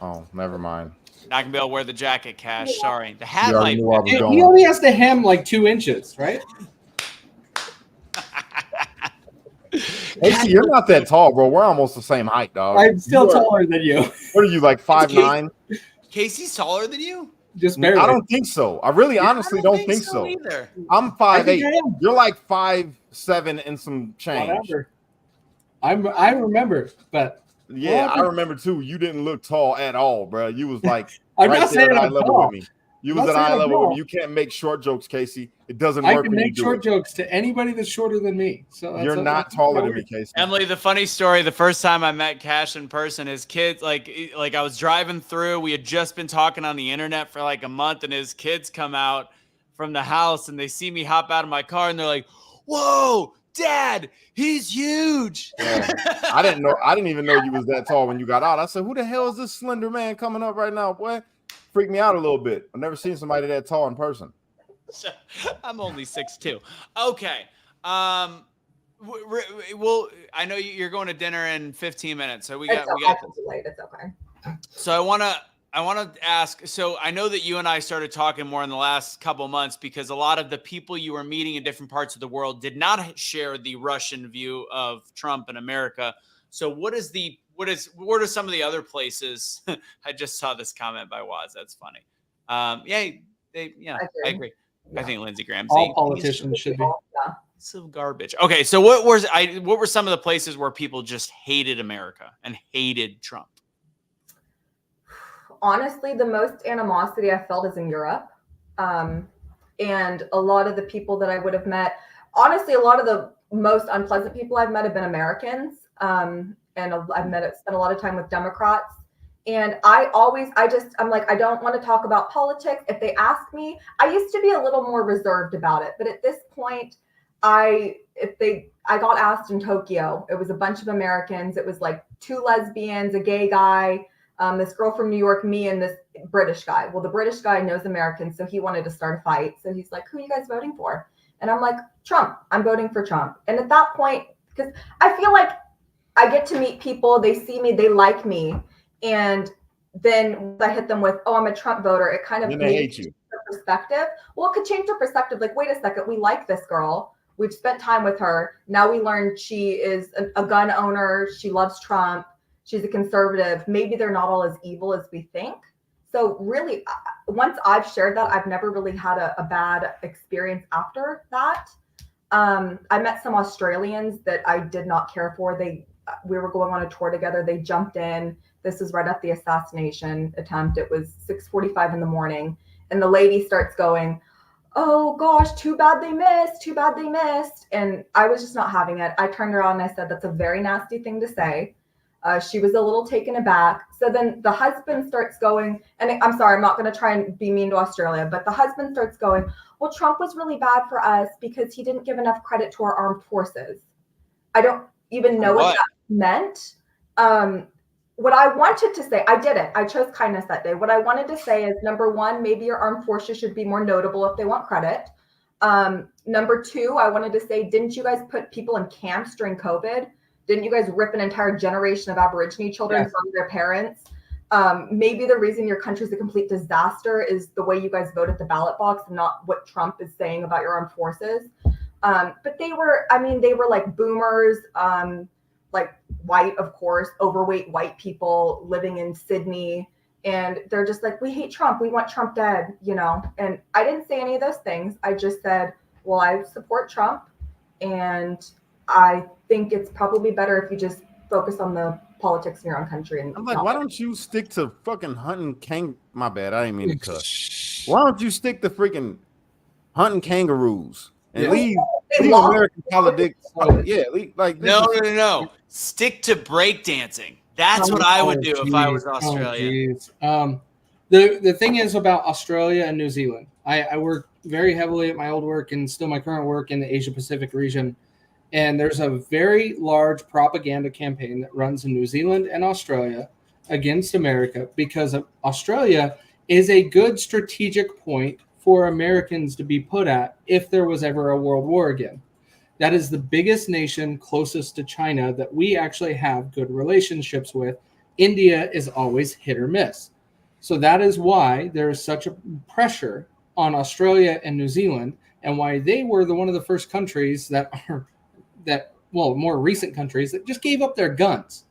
Oh, never mind. Not gonna be able to wear the jacket, Cash. Sorry, the hat might. He only has to hem like 2 inches, right? Hey, you're not that tall, bro. We're almost the same height, dog. I'm still taller than you. What are you, like 5'9"? Casey's taller than you? Just barely. I don't think so. I really honestly don't think so. Either. I'm 5'8". You're like 5'7" and some change. Whatever. I remember, but yeah, I remember too. You didn't look tall at all, bro. You was like I'm right not there saying at eye I'm level tall. with me. You was at eye level with me. You can't make short jokes, Casey. It doesn't work. I can make short jokes to anybody that's shorter than me. So you're not taller than me, Casey. Emily, the funny story, the first time I met Cash in person, his kids, like I was driving through, we had just been talking on the internet for like a month, and his kids come out from the house and they see me hop out of my car and they're like, whoa, Dad, he's huge. Yeah. I didn't even know you was that tall when you got out. I said, who the hell is this slender man coming up right now, boy? Freaked me out a little bit. I've never seen somebody that tall in person. I'm only 6'2". Okay. Well, I know you're going to dinner in 15 minutes, so we got late. It's okay. So I want to ask. So I know that you and I started talking more in the last couple months because a lot of the people you were meeting in different parts of the world did not share the Russian view of Trump and America. So what are some of the other places? I just saw this comment by Waz. That's funny. I agree. Yeah. I think Lindsey Graham's all politicians should be. Yeah. So garbage. Okay, so what were some of the places where people just hated America and hated Trump? Honestly, the most animosity I felt is in Europe. And a lot of the people that I would have met, honestly, a lot of the most unpleasant people I've met have been Americans. And spent a lot of time with Democrats. And I'm like, I don't want to talk about politics. If they ask me, I used to be a little more reserved about it. But at this point, I got asked in Tokyo. It was a bunch of Americans. It was like 2 lesbians, a gay guy, this girl from New York, me, and this British guy. Well, the British guy knows Americans, so he wanted to start a fight. So he's like, who are you guys voting for? And I'm like, Trump. I'm voting for Trump. And at that point, because I feel like I get to meet people, they see me, they like me. And then I hit them with, oh, I'm a Trump voter. It kind of hate you. Perspective. Well, it could change their perspective. Like, wait a second, we like this girl. We've spent time with her. Now we learned she is a gun owner. She loves Trump. She's a conservative. Maybe they're not all as evil as we think. So really, once I've shared that, I've never really had a bad experience after that. I met some Australians that I did not care for. We were going on a tour together. They jumped in. This is right at the assassination attempt. It was 6:45 in the morning. And the lady starts going, oh gosh, too bad they missed. And I was just not having it. I turned around and I said, that's a very nasty thing to say. She was a little taken aback. So then the husband starts going, and I'm sorry, I'm not going to try and be mean to Australia, but the husband starts going, well, Trump was really bad for us because he didn't give enough credit to our armed forces. I don't even know what that meant. What I wanted to say, I didn't. I chose kindness that day. What I wanted to say is, number one, maybe your armed forces should be more notable if they want credit. Number two, I wanted to say, didn't you guys put people in camps during COVID? Didn't you guys rip an entire generation of Aborigine children from their parents? Maybe the reason your country's a complete disaster is the way you guys vote at the ballot box, and not what Trump is saying about your armed forces. But they were like boomers, like white, of course, overweight white people living in Sydney. And they're just like, we hate Trump. We want Trump dead, you know? And I didn't say any of those things. I just said, well, I support Trump. And I think it's probably better if you just focus on the politics in your own country. And I'm like, why don't you stick to fucking hunting my bad, I didn't mean to cuss. Why don't you stick to freaking hunting kangaroos and leave American politics? No. Stick to breakdancing. That's what I would do if I was Australia. The thing is about Australia and New Zealand, I work very heavily at my old work and still my current work in the Asia Pacific region. And there's a very large propaganda campaign that runs in New Zealand and Australia against America, because Australia is a good strategic point for Americans to be put at if there was ever a world war again. That is the biggest nation closest to China that we actually have good relationships with. India is always hit or miss. So that is why there is such a pressure on Australia and New Zealand, and why they were one of the first countries more recent countries that just gave up their guns.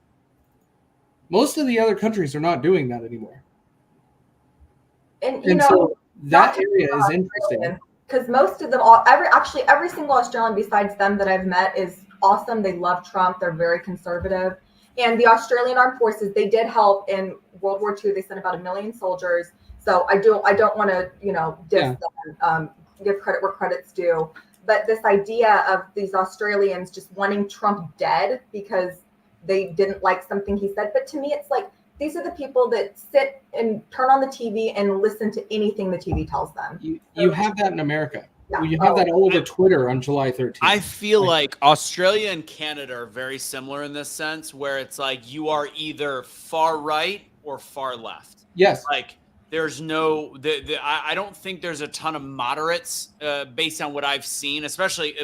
Most of the other countries are not doing that anymore. And so that area is interesting. Because most of them, every single Australian besides them that I've met is awesome. They love Trump. They're very conservative. And the Australian Armed Forces, they did help in World War II. They sent about 1 million soldiers. So I don't want to, diss them, give credit where credit's due. But this idea of these Australians just wanting Trump dead because they didn't like something he said. But to me, it's like, these are the people that sit and turn on the TV and listen to anything the TV tells them. You have that in America. Yeah. You have that all over Twitter on July 13th. I feel like Australia and Canada are very similar in this sense, where it's like you are either far right or far left. Yes. Like there's no, I don't think there's a ton of moderates based on what I've seen, especially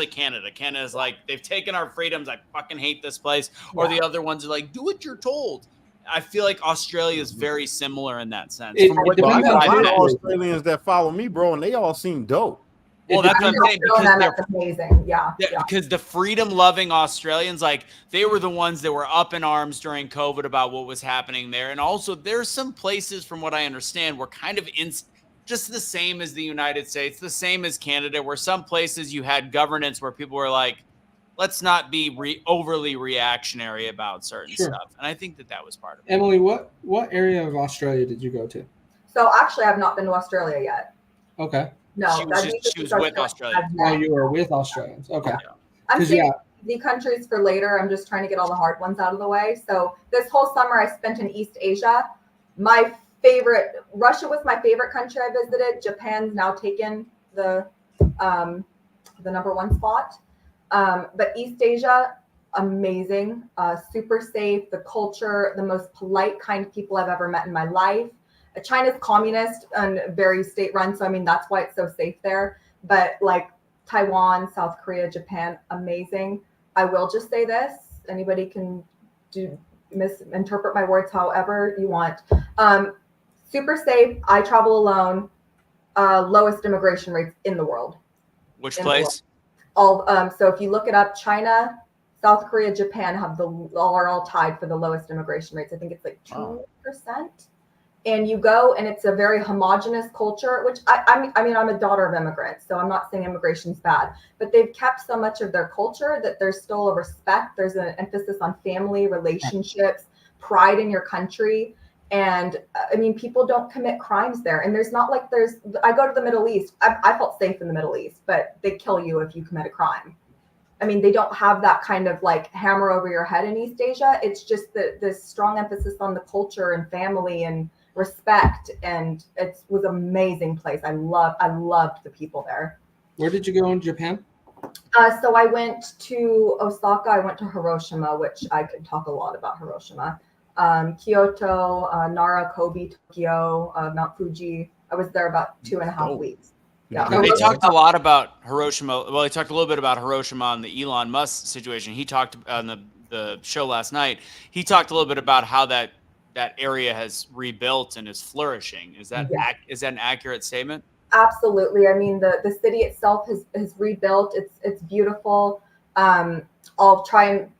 Canada. Canada's like, they've taken our freedoms. I fucking hate this place. Or the other ones are like, do what you're told. I feel like Australia is very similar in that sense. I got a lot of Australians that follow me, bro, and they all seem dope. Well, that's what I'm saying, because that's amazing. Yeah. Because the freedom-loving Australians, like, they were the ones that were up in arms during COVID about what was happening there. And also, there's some places, from what I understand, were kind of just the same as the United States, the same as Canada, where some places you had governance where people were like, let's not be overly reactionary about certain stuff. And I think that was part of it. Emily, what area of Australia did you go to? So actually, I've not been to Australia yet. Okay. No. She was with Australia. Oh, you were with Australians. Okay. Yeah. I'm saving the countries for later. I'm just trying to get all the hard ones out of the way. So this whole summer I spent in East Asia. Russia was my favorite country I visited. Japan's now taken the number one spot. But East Asia, amazing, super safe, the culture, the most polite, kind people I've ever met in my life. China's communist and very state-run, so I mean, that's why it's so safe there. But like Taiwan, South Korea, Japan, amazing. I will just say this, anybody can misinterpret my words however you want. Super safe, I travel alone, lowest immigration rates in the world. Which place? So if you look it up, China, South Korea, Japan are all tied for the lowest immigration rates. I think it's like 2%. And you go, and it's a very homogenous culture, which I mean, I'm a daughter of immigrants, so I'm not saying immigration's bad, but they've kept so much of their culture that there's still a respect. There's an emphasis on family, relationships, pride in your country. And I mean, people don't commit crimes there. And there's not like I go to the Middle East. I felt safe in the Middle East, but they kill you if you commit a crime. I mean, they don't have that kind of like hammer over your head in East Asia. It's just this strong emphasis on the culture and family and respect. And it was an amazing place. I loved the people there. Where did you go in Japan? So I went to Osaka. I went to Hiroshima, which I could talk a lot about Hiroshima. Kyoto, Nara, Kobe, Tokyo, Mount Fuji. I was there about 2.5 weeks. Yeah. They talked a lot about Hiroshima. Well, he talked a little bit about Hiroshima on the Elon Musk situation. He talked on the show last night. He talked a little bit about how that area has rebuilt and is flourishing. Is that is that an accurate statement? Absolutely. I mean, the city itself has rebuilt. It's beautiful. I'll try and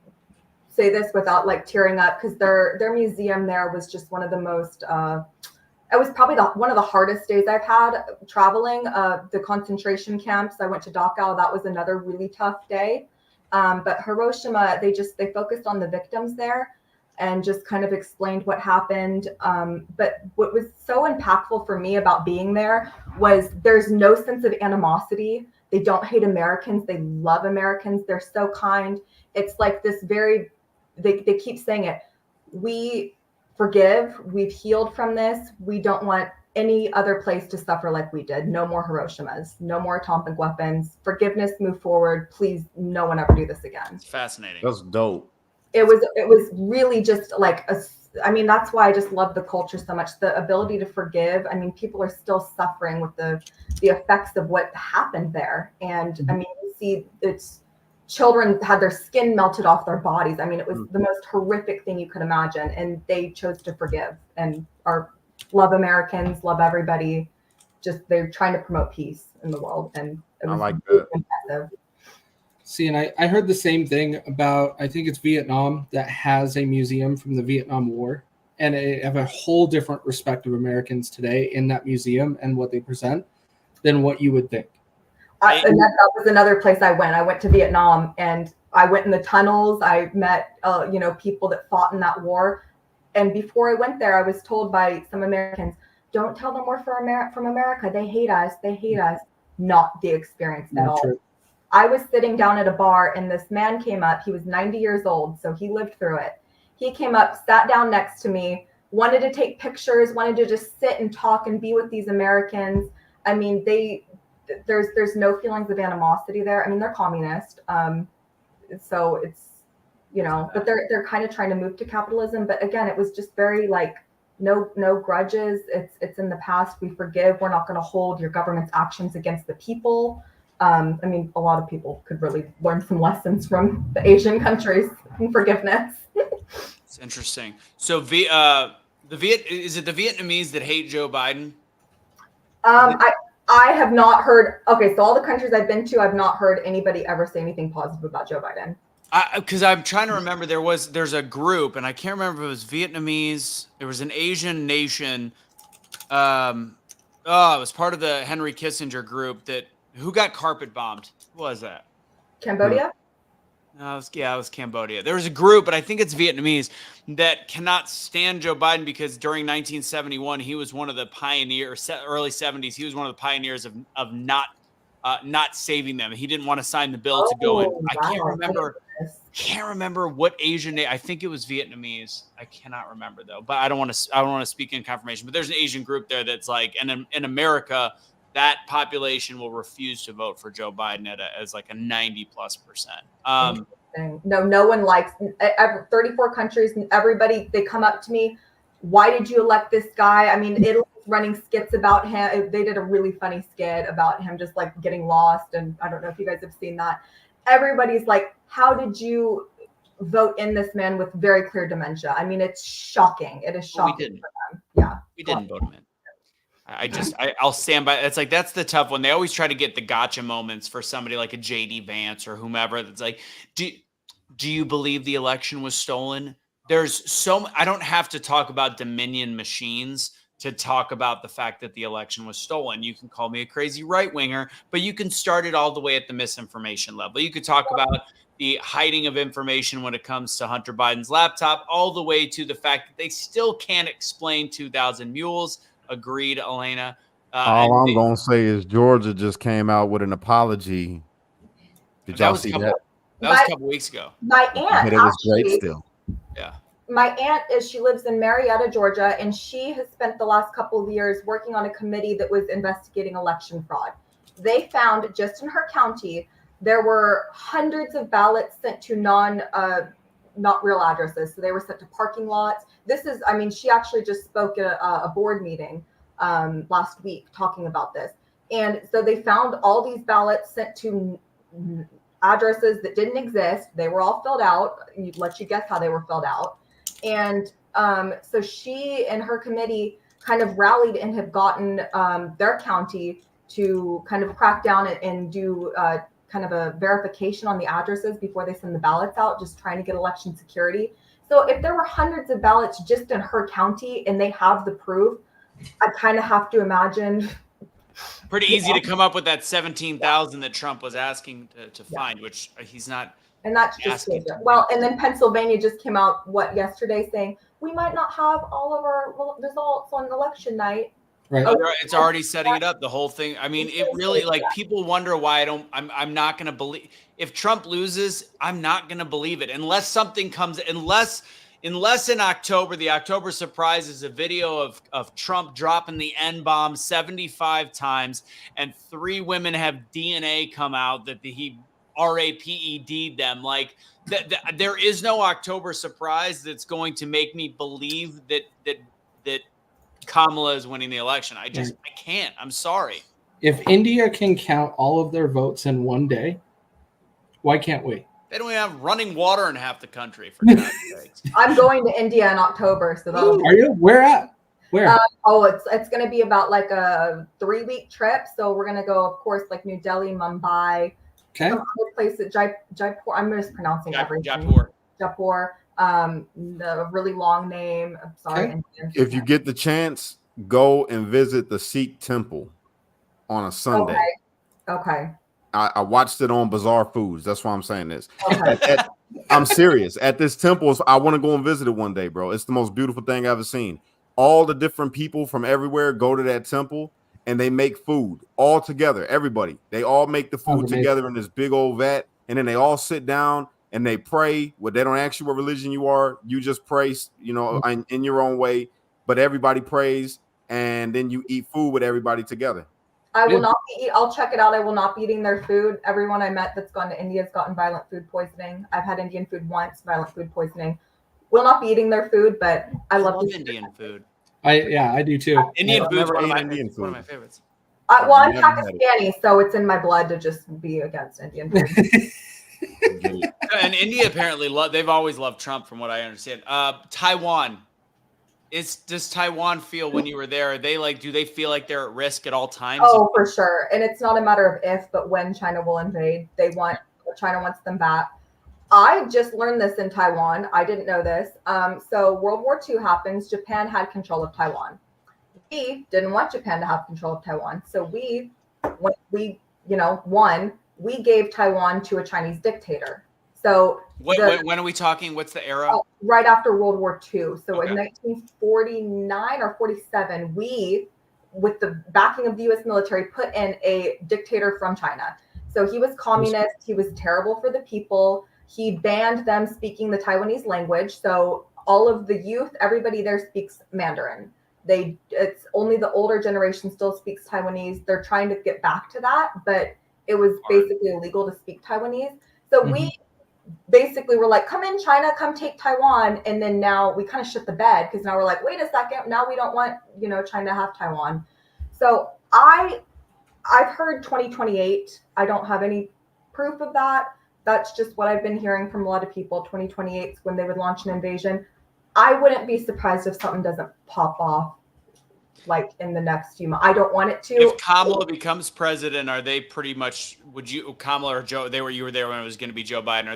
say this without like tearing up, because their museum there was just one of the most. It was probably one of the hardest days I've had traveling. The concentration camps. I went to Dachau. That was another really tough day. But Hiroshima, they focused on the victims there and just kind of explained what happened. But what was so impactful for me about being there was there's no sense of animosity. They don't hate Americans. They love Americans. They're so kind. It's like this they keep saying it. We forgive. We've healed from this. We don't want any other place to suffer like we did. No more Hiroshimas. No more atomic weapons. Forgiveness. Move forward. Please, no one ever do this again. It's fascinating. That's dope. It was really just like I mean, that's why I just love the culture so much. The ability to forgive. I mean, people are still suffering with the effects of what happened there. And I mean, you see it's children had their skin melted off their bodies. I mean, it was the most horrific thing you could imagine. And they chose to forgive and love Americans, love everybody. Just they're trying to promote peace in the world. And it was really impressive. See, and I heard the same thing about, I think it's Vietnam that has a museum from the Vietnam War. And I have a whole different respect of Americans today in that museum and what they present than what you would think. And that was another place I went. I went to Vietnam and I went in the tunnels. I met, people that fought in that war. And before I went there, I was told by some Americans, don't tell them we're from America. They hate us. They hate us. Not the experience at all. True. I was sitting down at a bar and this man came up. He was 90 years old, so he lived through it. He came up, sat down next to me, wanted to take pictures, wanted to just sit and talk and be with these Americans. I mean, there's no feelings of animosity there. I mean, they're communist. So it's, but they're kind of trying to move to capitalism. But again, it was just very like, no grudges. It's in the past. We forgive. We're not going to hold your government's actions against the people. I mean, a lot of people could really learn some lessons from the Asian countries in forgiveness. It's interesting. So is it the Vietnamese that hate Joe Biden? I have not heard. Okay, so all the countries I've been to, I've not heard anybody ever say anything positive about Joe Biden. Because I'm trying to remember, there's a group, and I can't remember if it was Vietnamese. There was an Asian nation. It was part of the Henry Kissinger group who got carpet bombed. Who was that? Cambodia? No, it was Cambodia. There was a group, but I think it's Vietnamese, that cannot stand Joe Biden because during 1971, he was one of the pioneers, early 70s, he was one of the pioneers of not saving them. He didn't want to sign the bill to go in. I can't remember what Asian name. I think it was Vietnamese. I cannot remember though, but I don't want to speak in confirmation, but there's an Asian group there that's like, and in America, that population will refuse to vote for Joe Biden as like a 90+%. No one likes 34 countries and everybody, they come up to me. Why did you elect this guy? I mean, Italy's running skits about him. They did a really funny skit about him just like getting lost. And I don't know if you guys have seen that. Everybody's like, how did you vote in this man with very clear dementia? I mean, it's shocking. It is shocking for them. Yeah. We didn't vote him in. I'll stand by. It's like, that's the tough one. They always try to get the gotcha moments for somebody like a JD Vance or whomever. That's like, do you believe the election was stolen? I don't have to talk about Dominion machines to talk about the fact that the election was stolen. You can call me a crazy right winger, but you can start it all the way at the misinformation level. You could talk about the hiding of information when it comes to Hunter Biden's laptop, all the way to the fact that they still can't explain 2,000 mules. Agreed, Elena. All I'm going to say is Georgia just came out with an apology. Did y'all see that? That was a couple weeks ago. My aunt, but it was great still. Yeah. My aunt she lives in Marietta, Georgia, and she has spent the last couple of years working on a committee that was investigating election fraud. They found just in her county, there were hundreds of ballots sent to not real addresses. So they were sent to parking lots. She actually just spoke at a board meeting last week talking about this. And so they found all these ballots sent to addresses that didn't exist. They were all filled out. You'd let you guess how they were filled out. And so she and her committee kind of rallied and have gotten their county to kind of crack down and do kind of a verification on the addresses before they send the ballots out, just trying to get election security. So if there were hundreds of ballots just in her county and they have the proof, I kind of have to imagine. Pretty easy to come up with that 17,000 that Trump was asking to find, which he's not. And that's just well, and then Pennsylvania just came out yesterday saying we might not have all of our results on election night. Right. It's already setting it up, the whole thing. I mean, it really, like, people wonder why I'm not going to believe if Trump loses. I'm not going to believe it unless something comes, unless in October, the October surprise is a video of Trump dropping the N-bomb 75 times and 3 women have DNA come out that he RAPED'd them. Like there is no October surprise that's going to make me believe that Kamala is winning the election. I can't. I'm sorry. If India can count all of their votes in one day, why can't we? They don't even have running water in half the country, for God's sakes. I'm going to India in October, so that'll be. Are you? Where at? Where? It's going to be about like a 3-week trip. So we're going to go, of course, like New Delhi, Mumbai, some other places, Jaipur. I'm mispronouncing everything. Jaipur. The really long name. I'm sorry. Okay. If you get the chance, go and visit the Sikh temple on a Sunday. Okay. I watched it on Bizarre Foods. That's why I'm saying this. Okay. I'm serious. At this temple, I want to go and visit it one day, bro. It's the most beautiful thing I've ever seen. All the different people from everywhere go to that temple and they make food all together. Everybody, they all make the food together in this big old vat, and then they all sit down and they pray. Well, they don't ask you what religion you are. You just pray, in your own way. But everybody prays, and then you eat food with everybody together. I will not be. I'll check it out. I will not be eating their food. Everyone I met that's gone to India has gotten violent food poisoning. I've had Indian food once, violent food poisoning. Will not be eating their food, but I love Indian food. I do too. Indian food is one of food. my favorites. Well, I'm Pakistani, so it's in my blood to just be against Indian food. And India apparently they've always loved Trump, from what I understand. Taiwan. Does Taiwan feel, when you were there, do they feel like they're at risk at all times? Oh, for sure. And it's not a matter of if, but when China will invade. China wants them back. I just learned this in Taiwan. I didn't know this. So World War II happens. Japan had control of Taiwan. We didn't want Japan to have control of Taiwan. So when we won, we gave Taiwan to a Chinese dictator. So when are we talking? What's the era? Right after World War II. So in 1949 or 47, we, with the backing of the U.S. military, put in a dictator from China. So he was communist. He was terrible for the people. He banned them speaking the Taiwanese language. So all of the youth, everybody there speaks Mandarin. It's only the older generation still speaks Taiwanese. They're trying to get back to that, but it was basically illegal to speak Taiwanese. So we basically were like, come in, China, come take Taiwan. And then now we kind of shit the bed, because now we're like, wait a second, now we don't want, China to have Taiwan. So I've heard 2028. I don't have any proof of that. That's just what I've been hearing from a lot of people. 2028 is when they would launch an invasion. I wouldn't be surprised if something doesn't pop off like in the next few months. I don't want it to. If Kamala becomes president, are they pretty much, Kamala or Joe, you were there when it was going to be Joe Biden.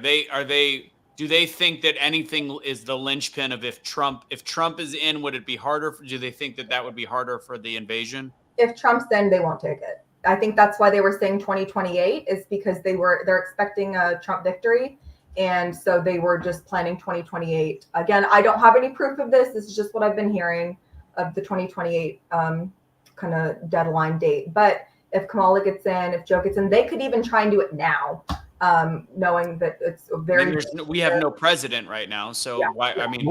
Do they think that anything is the linchpin of if Trump is in, would it be harder? Do they think that would be harder for the invasion? If Trump's in, they won't take it. I think that's why they were saying 2028 is because they're expecting a Trump victory. And so they were just planning 2028. Again, I don't have any proof of this. This is just what I've been hearing of the 2028 kind of deadline date. But if Kamala gets in, if Joe gets in, they could even try and do it now, knowing that it's we have no president right now. So why? I mean,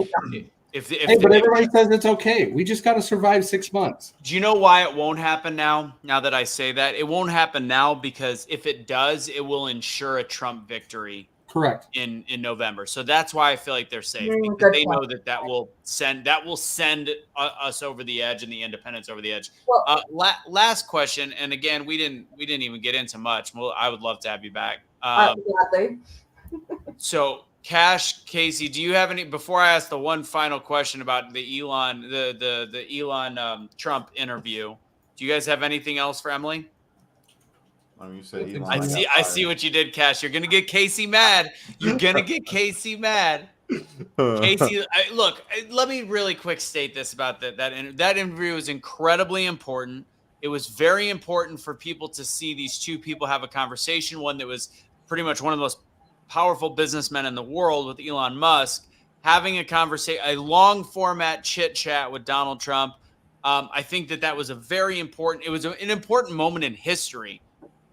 but everybody says it's okay. We just got to survive 6 months. Do you know why it won't happen now? Now that I say that, it won't happen now because if it does, it will ensure a Trump victory Correct. in November. So that's why I feel like they're safe, because Good they point. know that will send us over the edge and the independents over the edge. Well, Last question, and again, we didn't even get into much. Well, I would love to have you back. gladly. So, Cash, Casey, do you have any? Before I ask the one final question about the Elon, the Elon Trump interview, do you guys have anything else for Emily? I mean, you said Elon. I see what you did, Cash. You're gonna get Casey mad. You're gonna get Casey mad. Casey, look, let me really quick state this about that interview was incredibly important. It was very important for people to see these two people have a conversation. One that was pretty much one of the most powerful businessmen in the world with Elon Musk, having a conversation, a long format chit chat with Donald Trump. I think that was a very important. It was an important moment in history.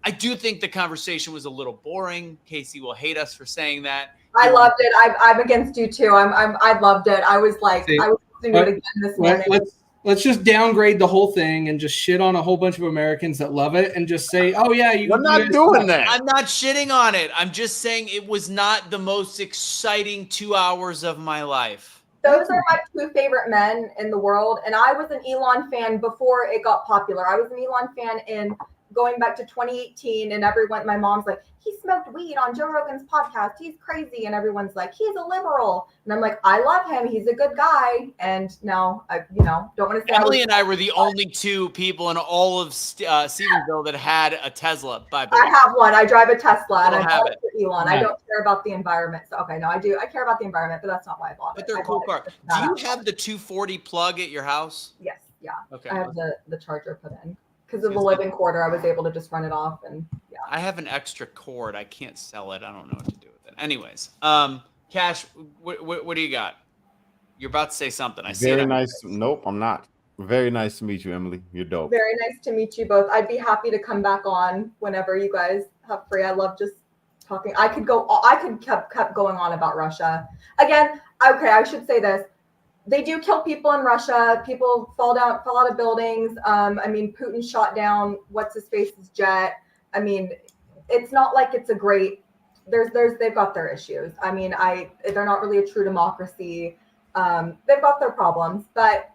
I do think the conversation was a little boring. Casey will hate us for saying that. I loved it. I'm against you too. I loved it. I was like, I was listening to it again this morning. Let's just downgrade the whole thing and just shit on a whole bunch of Americans that love it and just say, oh yeah, we're not doing that. I'm not shitting on it. I'm just saying it was not the most exciting 2 hours of my life. Those are my two favorite men in the world. And I was an Elon fan before it got popular. I was an Elon fan in going back to 2018, and my mom's like, he smoked weed on Joe Rogan's podcast. He's crazy. And everyone's like, he's a liberal. And I'm like, I love him. He's a good guy. And now I, don't want to say Emily and I were the only two people in all of Stephenville that had a Tesla. I have one. I drive a Tesla, and I have bought it for Elon. I don't care about the environment. So okay, no, I do. I care about the environment, but that's not why I bought it. But they're a cool car. Do you have the 240 plug at your house? Yes. Yeah. Okay. I have the charger put in. Because of the living quarter, I was able to just run it off, and yeah. I have an extra cord. I can't sell it. I don't know what to do with it. Anyways, Cash, what do you got? You're about to say something. I see it. Very nice. Nope, I'm not. Very nice to meet you, Emily. You're dope. Very nice to meet you both. I'd be happy to come back on whenever you guys have free. I love just talking. I could kept going on about Russia. Again, okay, I should say this. They do kill people in Russia. People fall out of buildings. Putin shot down what's-his-face's jet. It's not like it's a great. They've got their issues. They're not really a true democracy. They've got their problems, but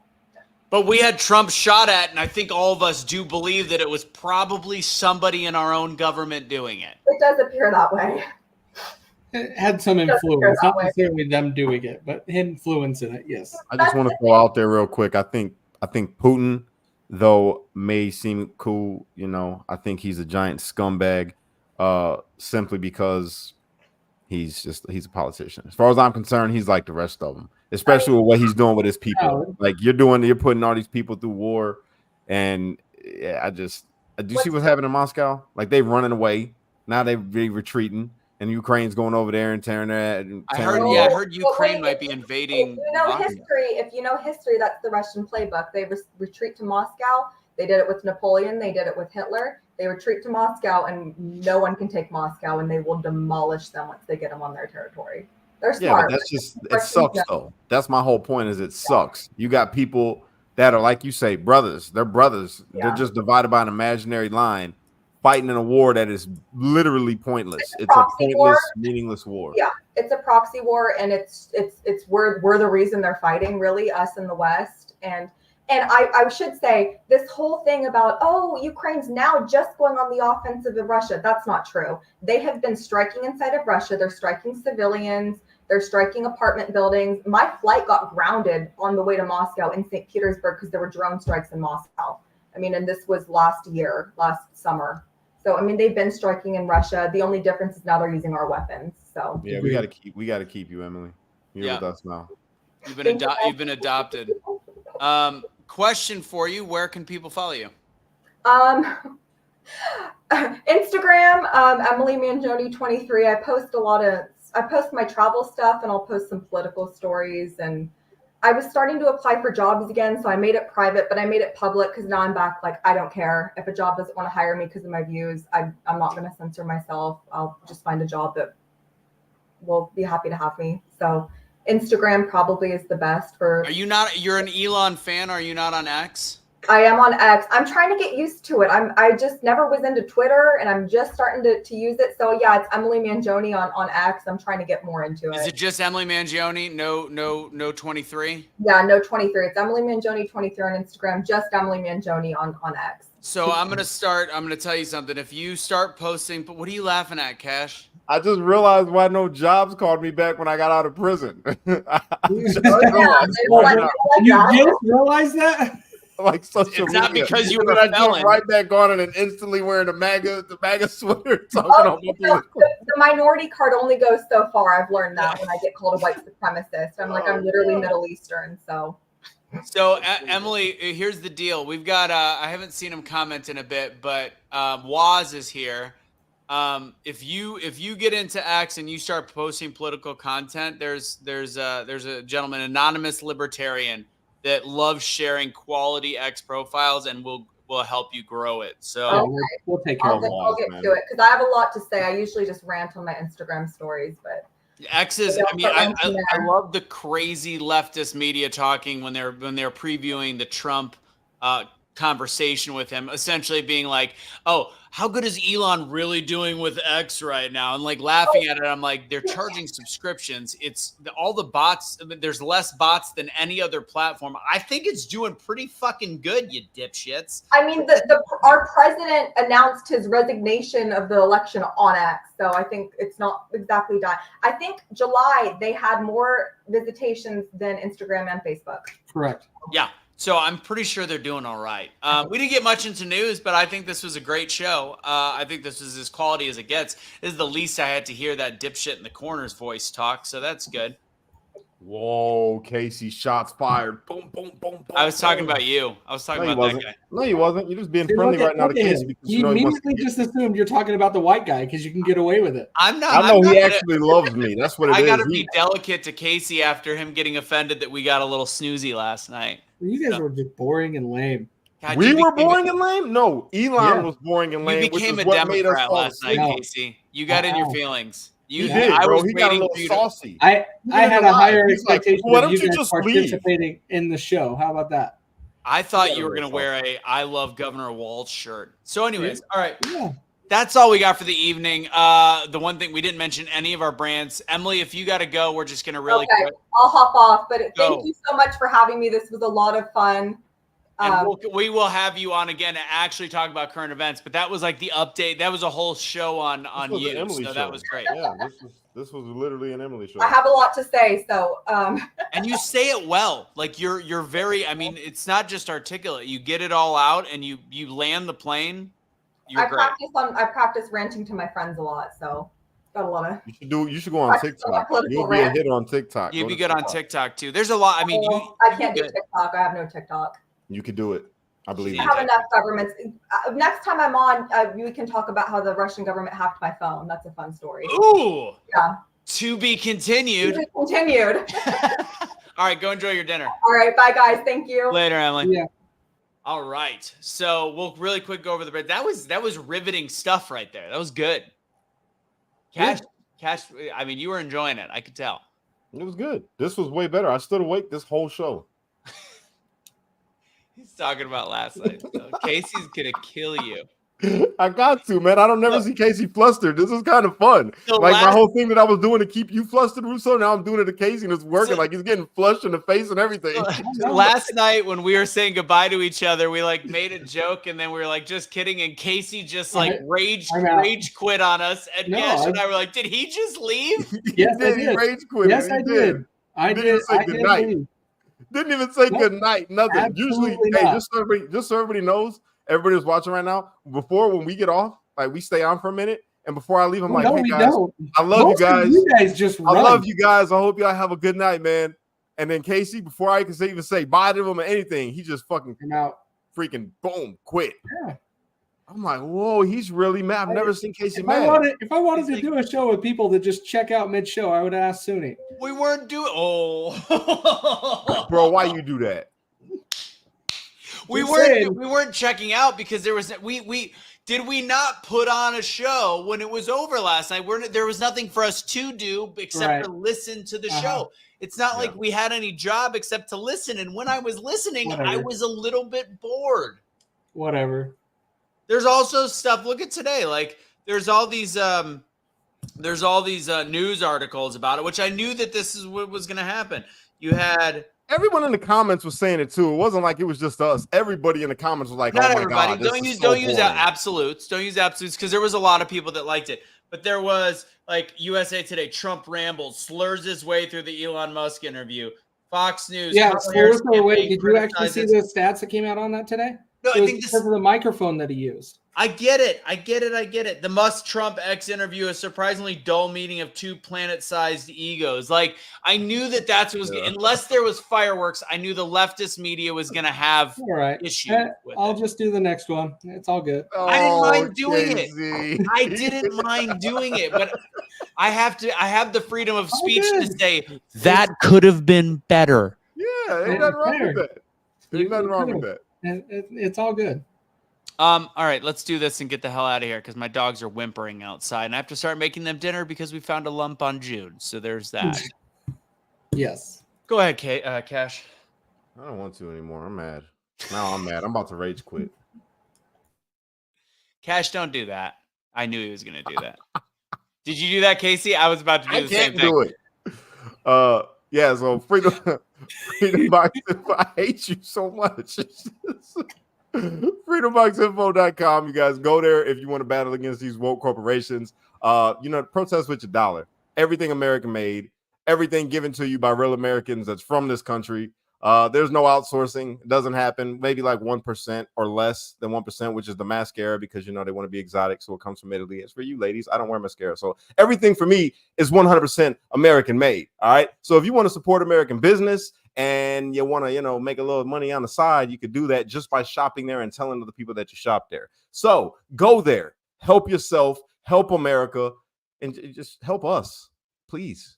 we had Trump shot at, and I think all of us do believe that it was probably somebody in our own government doing it. It does appear that way. It had some influence, not necessarily them doing it, but influence in it. Yes. I just want to throw out there real quick. I think Putin, though, may seem cool. I think he's a giant scumbag, simply because he's a politician. As far as I'm concerned, he's like the rest of them, especially with what he's doing with his people. Like you're putting all these people through war, and yeah, do you see what's happening in Moscow? Like they're running away now. They're retreating. And Ukraine's going over there and tearing that. I heard Ukraine might be invading. If you know history, that's the Russian playbook. They retreat to Moscow. They did it with Napoleon. They did it with Hitler. They retreat to Moscow, and no one can take Moscow, and they will demolish them once they get them on their territory. They're smart. Yeah, but it sucks though. That's my whole point. Is it sucks? You got people that are, like you say, brothers. They're brothers. Yeah. They're just divided by an imaginary line, fighting in a war that is literally pointless. It's a pointless, meaningless war. Yeah, it's a proxy war, and it's we're the reason they're fighting, really, us in the West. And I should say, this whole thing about, Ukraine's now just going on the offensive of Russia, that's not true. They have been striking inside of Russia. They're striking civilians. They're striking apartment buildings. My flight got grounded on the way to Moscow in St. Petersburg because there were drone strikes in Moscow. And this was last summer. So they've been striking in Russia. The only difference is now they're using our weapons. So yeah, we got to keep you, Emily. You're with us now. You've been adopted. Question for you: where can people follow you? Instagram, Emily Mangione 23. I post my travel stuff, and I'll post some political stories. And I was starting to apply for jobs again, so I made it private, but I made it public because now I'm back. Like, I don't care if a job doesn't want to hire me because of my views. I'm not going to censor myself. I'll just find a job that will be happy to have me. So Instagram probably is the best for. You're an Elon fan? Are you not on X? I am on X. I'm trying to get used to it. I just never was into Twitter, and I'm just starting to use it. So yeah, it's Emily Mangione on X. I'm trying to get more into it. Is it just Emily Mangione? No 23? Yeah, no 23. It's Emily Mangione 23 on Instagram. Just Emily Mangione on X. So I'm gonna tell you something. If you start posting, but what are you laughing at, Cash? I just realized why no jobs called me back when I got out of prison. You just realized that? Like social It's media. not because you And were then a I jumped felon. right back on it and instantly wearing the MAGA sweater talking Oh, about political. the minority card only goes so far. I've learned that when I get called a white supremacist. I'm like, I'm literally Middle Eastern. So Emily, here's the deal. We've got I haven't seen him comment in a bit, but Waz is here. If you get into X and you start posting political content, there's a gentleman, anonymous libertarian, that loves sharing quality X profiles and will help you grow it. So we'll take care of it. I'll get to it because I have a lot to say. I usually just rant on my Instagram stories, but X is. I mean, I love the crazy leftist media talking when they're previewing the Trump conversation with him, essentially being like, "Oh, how good is Elon really doing with X right now?" And like laughing at it. I'm like, they're charging subscriptions. It's all the bots. There's less bots than any other platform. I think it's doing pretty fucking good, you dipshits. I mean, our president announced his resignation of the election on X, so I think it's not exactly done. I think July they had more visitations than Instagram and Facebook. Correct. Yeah. So I'm pretty sure they're doing all right. We didn't get much into news, but I think this was a great show. I think this was as quality as it gets. This is the least I had to hear that dipshit in the corner's voice talk, so that's good. Whoa, Casey, shots fired. Boom, boom, boom, boom. I was talking about you. I was talking about that guy. No, you wasn't. You're just being friendly right now to Casey because you immediately just assumed you're talking about the white guy because you can get away with it. I'm not. I know he actually loves me. That's what it is. I got to be delicate to Casey after him getting offended that we got a little snoozy last night. You guys were just boring and lame. God, we were boring and lame? No, Elon was boring and lame. You became a Democrat last night, Casey. You got in your feelings. You did, I bro. was He got a waiting little for you saucy. I had a higher expectation why don't of you you guys just participating in the show. How about that? I thought you were going to wear a I love Governor Walz shirt. So anyways, all right. Yeah. That's all we got for the evening. The one thing we didn't mention any of our brands. Emily, if you got to go, we're just going to really quick. I'll hop off. But thank you so much for having me. This was a lot of fun. And we will have you on again to actually talk about current events. But that was like the update. That was a whole show on you. So show. That was great. Yeah, this was literally an Emily show. I have a lot to say, so and you say it well. Like you're very. I mean, it's not just articulate. You get it all out, and you land the plane. You're great. I practice ranting to my friends a lot, so got a lot of. You should go on TikTok. You'll be a hit on TikTok. You'd be good on TikTok too. There's a lot. I mean, I can't do TikTok. I have no TikTok. You could do it. I believe I have enough governments. Next time I'm on, we can talk about how the Russian government hacked my phone. That's a fun story. Ooh. Yeah. To be continued. To be continued. All right, go enjoy your dinner. All right, bye guys. Thank you. Later, Emily. Yeah. All right. So we'll really quick go over the break. That was riveting stuff right there. That was good. Cash. I mean, you were enjoying it. I could tell. It was good. This was way better. I stood awake this whole show. He's talking about last night. So Casey's gonna kill you. I got to, man. I don't never see Casey flustered. This is kind of fun. So like my whole thing that I was doing to keep you flustered, Russo. Now I'm doing it to Casey, and it's working. Like he's getting flushed in the face and everything. Last night when we were saying goodbye to each other, we like made a joke, and then we were like just kidding, and Casey just like rage quit on us. And Gash and I were like, "Did he just leave?" Yes, I did. Rage quit. Yes, I did. I did. Say good night. Didn't even say good night. Nothing. Usually, hey, just so everybody knows. Everybody who's watching right now, before when we get off, like we stay on for a minute, and before I leave, I'm like, hey guys, I love you guys. You guys just I love you guys. I hope y'all have a good night, man. And then Casey, before I can even say bye to him or anything, he just fucking freaking boom, quit. Yeah. I'm like, whoa, he's really mad. I've never seen Casey mad. If I wanted to do a show with people that just check out mid-show, I would ask Suni. We weren't doing. Bro, why you do that? We weren't checking out because there was Did we not put on a show when it was over last night? There was nothing for us to do except for listen to the show. It's not like we had any job except to listen. And when I was listening, I was a little bit bored. Whatever. There's also stuff. Look at today. Like there's all these news articles about it, which I knew that this is what was going to happen. You had everyone in the comments was saying it too. It wasn't like it was just us. Everybody in the comments was like, not "Oh my everybody. god, Don't use absolutes. Don't use absolutes because there was a lot of people that liked it. But there was like USA Today, Trump rambles, slurs his way through the Elon Musk interview. Fox News. Yeah, slurs their way. Did you actually see the stats that came out on that today? No, I think because of the microphone that he used. I get it. The Musk-Trump X interview, a surprisingly dull meeting of two planet-sized egos. Like, I knew that's what was unless there was fireworks, I knew the leftist media was going to have issues with I'll just do the next one. It's all good. I didn't mind doing it. I didn't mind doing it, but I have the freedom of speech to say that could have been better. Yeah, ain't nothing wrong with that. Ain't nothing wrong with that. It's all good. All right, let's do this and get the hell out of here because my dogs are whimpering outside, and I have to start making them dinner because we found a lump on June. So there's that. Yes. Go ahead, Cash. I don't want to anymore. I'm mad. Now I'm mad. I'm about to rage quit. Cash, don't do that. I knew he was going to do that. Did you do that, Casey? I was about to do the same thing. I can't do it. Yeah, so Freedom Box Info. I hate you so much. FreedomBoxInfo.com. You guys go there if you want to battle against these woke corporations. Protest with your dollar. Everything American made, everything given to you by real Americans that's from this country. There's no outsourcing. It doesn't happen. Maybe like 1% or less than 1%, which is the mascara because, they want to be exotic. So it comes from Italy. It's for you ladies. I don't wear mascara. So everything for me is 100% American made. All right. So if you want to support American business and you want to, make a little money on the side, you could do that just by shopping there and telling other people that you shop there. So go there, help yourself, help America, and just help us, please.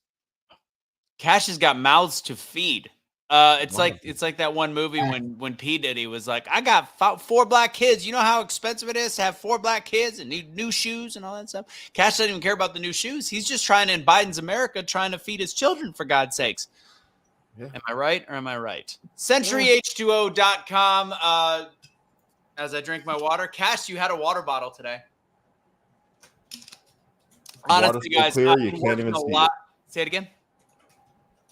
Cash has got mouths to feed. It's like that one movie when P. Diddy was like, I got 4 black kids. You know how expensive it is to have 4 black kids and need new shoes and all that stuff. Cash doesn't even care about the new shoes. He's just in Biden's America, trying to feed his children, for God's sakes. Yeah. Am I right or am I right? CenturyH2O.com. As I drink my water. Cash, you had a water bottle today. Honestly, guys, clear, you can't even see it. Say it again.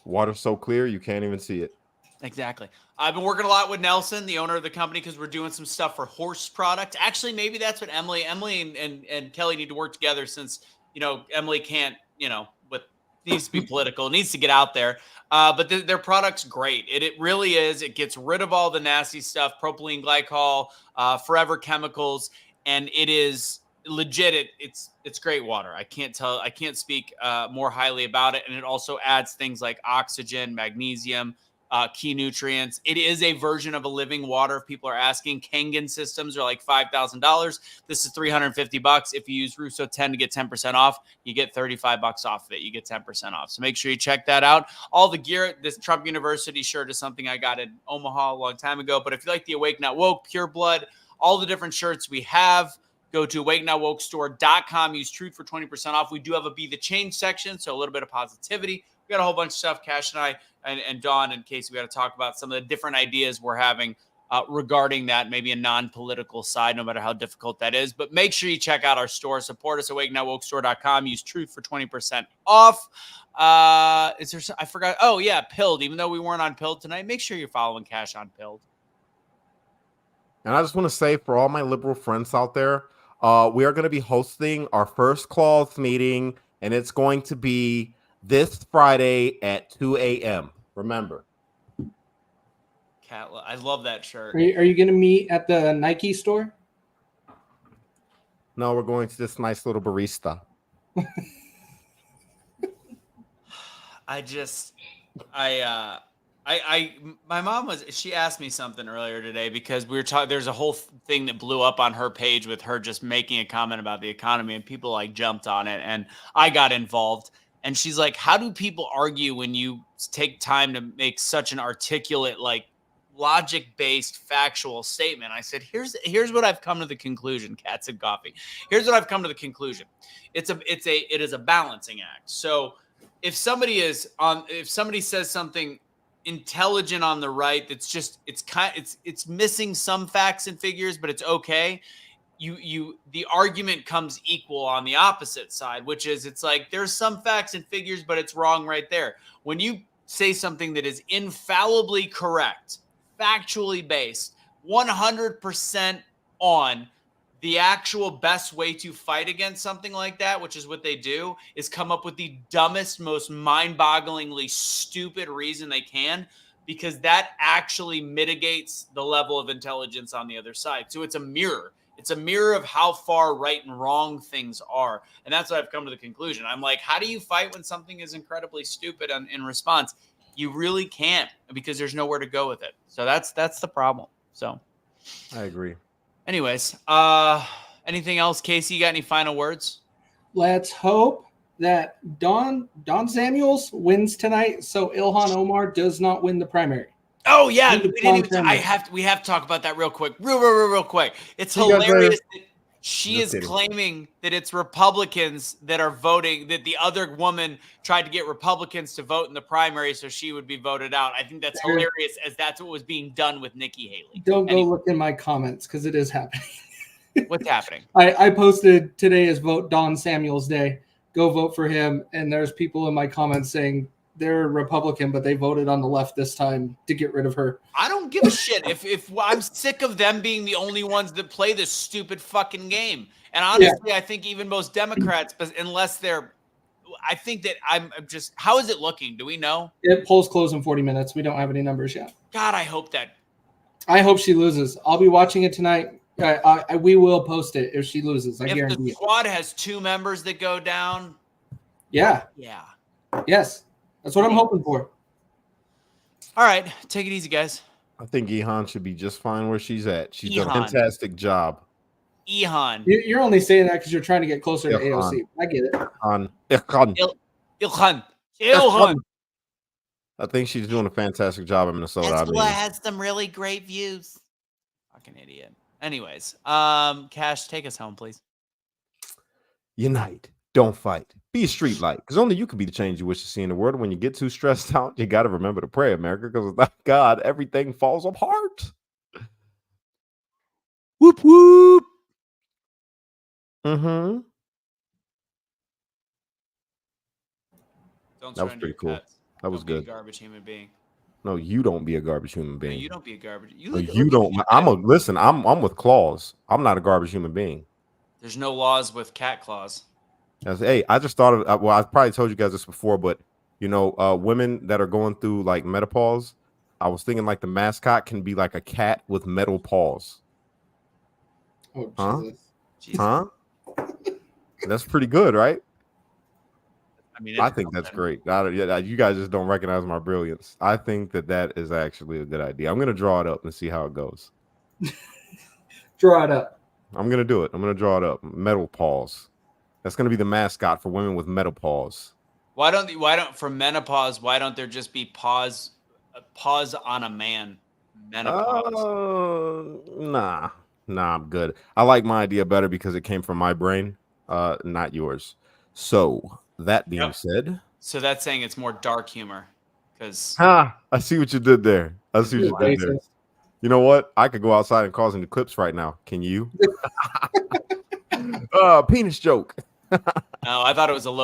Water's so clear you can't even see it. Exactly. I've been working a lot with Nelson, the owner of the company, because we're doing some stuff for horse product. Actually, maybe that's what Emily and Kelly need to work together since, Emily can't, needs to be political, needs to get out there. But their product's great. It really is. It gets rid of all the nasty stuff, propylene glycol, forever chemicals, and it is legit. It's great water. I can't speak more highly about it. And it also adds things like oxygen, magnesium, key nutrients. It is a version of a living water. If people are asking, Kangen systems are like $5,000. This is $350. If you use Russo 10 to get 10% off, you get $35 off of it. You get 10% off. So make sure you check that out. All the gear, this Trump University shirt is something I got in Omaha a long time ago. But if you like the Awake Not Woke, Pure Blood, all the different shirts we have, go to awakenotwokestore.com. Use Truth for 20% off. We do have a Be the Change section, so a little bit of positivity. We got a whole bunch of stuff. Cash and I and Dawn and Casey, we got to talk about some of the different ideas we're having regarding that, maybe a non-political side, no matter how difficult that is. But make sure you check out our store. Support us at awakenotwokestore.com. Use Truth for 20% off. Is there? I forgot. Oh, yeah, Pilled. Even though we weren't on Pilled tonight, make sure you're following Cash on Pilled. And I just want to say for all my liberal friends out there, we are going to be hosting our first clause meeting, and it's going to be this Friday at 2 a.m. Remember. Cat, I love that shirt. Are you going to meet at the Nike store? No, we're going to this nice little barista. My mom she asked me something earlier today because we were talking. There's a whole thing that blew up on her page with her just making a comment about the economy, and people jumped on it, and I got involved. And she's like, "How do people argue when you take time to make such an articulate logic-based, factual statement. I said, here's what I've come to the conclusion. Cats and coffee. Here's what I've come to the conclusion. It is a balancing act. So if somebody says something intelligent on the right, it's missing some facts and figures, but it's okay. The argument comes equal on the opposite side, which is it's like there's some facts and figures, but it's wrong right there. When you say something that is infallibly correct, factually based, 100% on the actual best way to fight against something like that, which is what they do, is come up with the dumbest, most mind-bogglingly stupid reason they can, because that actually mitigates the level of intelligence on the other side. So it's a mirror. It's a mirror of how far right and wrong things are. And that's what I've come to the conclusion. I'm like, how do you fight when something is incredibly stupid in response? You really can't, because there's nowhere to go with it. So that's the problem. So I agree. Anyways, anything else, Casey? You got any final words? Let's hope that Don Samuels wins tonight, so Ilhan Omar does not win the primary. Oh yeah, we have to talk about that real quick. Real quick. It's hilarious that she is claiming that it's Republicans that are voting, that the other woman tried to get Republicans to vote in the primary so she would be voted out. I think that's hilarious, as that's what was being done with Nikki Haley. Don't go look in my comments, because it is happening. What's happening? I posted today is Vote Don Samuels Day. Go vote for him. And there's people in my comments saying they're Republican, but they voted on the left this time to get rid of her. I don't give a shit if I'm sick of them being the only ones that play this stupid fucking game. And honestly, I think even most Democrats, but unless they're, I think that I'm just, how is it looking? Do we know? Polls close in 40 minutes. We don't have any numbers yet. God, I hope that. I hope she loses. I'll be watching it tonight. We will post it if she loses. I guarantee it. If the squad has 2 members that go down. Yeah. Yeah. Yes. That's what I'm hoping for. All right. Take it easy, guys. I think Ihan should be just fine where she's at. She's done a fantastic job. Ihan. You're only saying that because you're trying to get closer to AOC. I get it. Ilhan. I think she's doing a fantastic job in Minnesota. Tesla has some really great views. Fucking idiot. Anyways, Cash, take us home, please. Unite. Don't fight. Be a street light, because only you can be the change you wish to see in the world. When you get too stressed out, you got to remember to pray, America, because without God, everything falls apart. Whoop, whoop. Mm-hmm. That was pretty cool. That was good. Garbage human being. No, you don't be a garbage human being. No, you don't be a garbage. You don't. Listen. I'm with claws. I'm not a garbage human being. There's no laws with cat claws. Hey, I just thought of. Well, I probably told you guys this before, but women that are going through like menopause, I was thinking like the mascot can be like a cat with metal paws. Oh, Jesus. Huh? That's pretty good, right? I mean, I think that's great. You guys just don't recognize my brilliance. I think that is actually a good idea. I'm going to draw it up and see how it goes. Draw it up. I'm going to do it. I'm going to draw it up. Metal paws. That's going to be the mascot for women with metal paws. Why don't for menopause? Why don't there just be paws on a man? Menopause. Nah, I'm good. I like my idea better because it came from my brain, not yours. So that being said, so that's saying it's more dark humor, because I see what you did there. You know what? I could go outside and cause an eclipse right now. Can you? Penis joke. No, I thought it was a low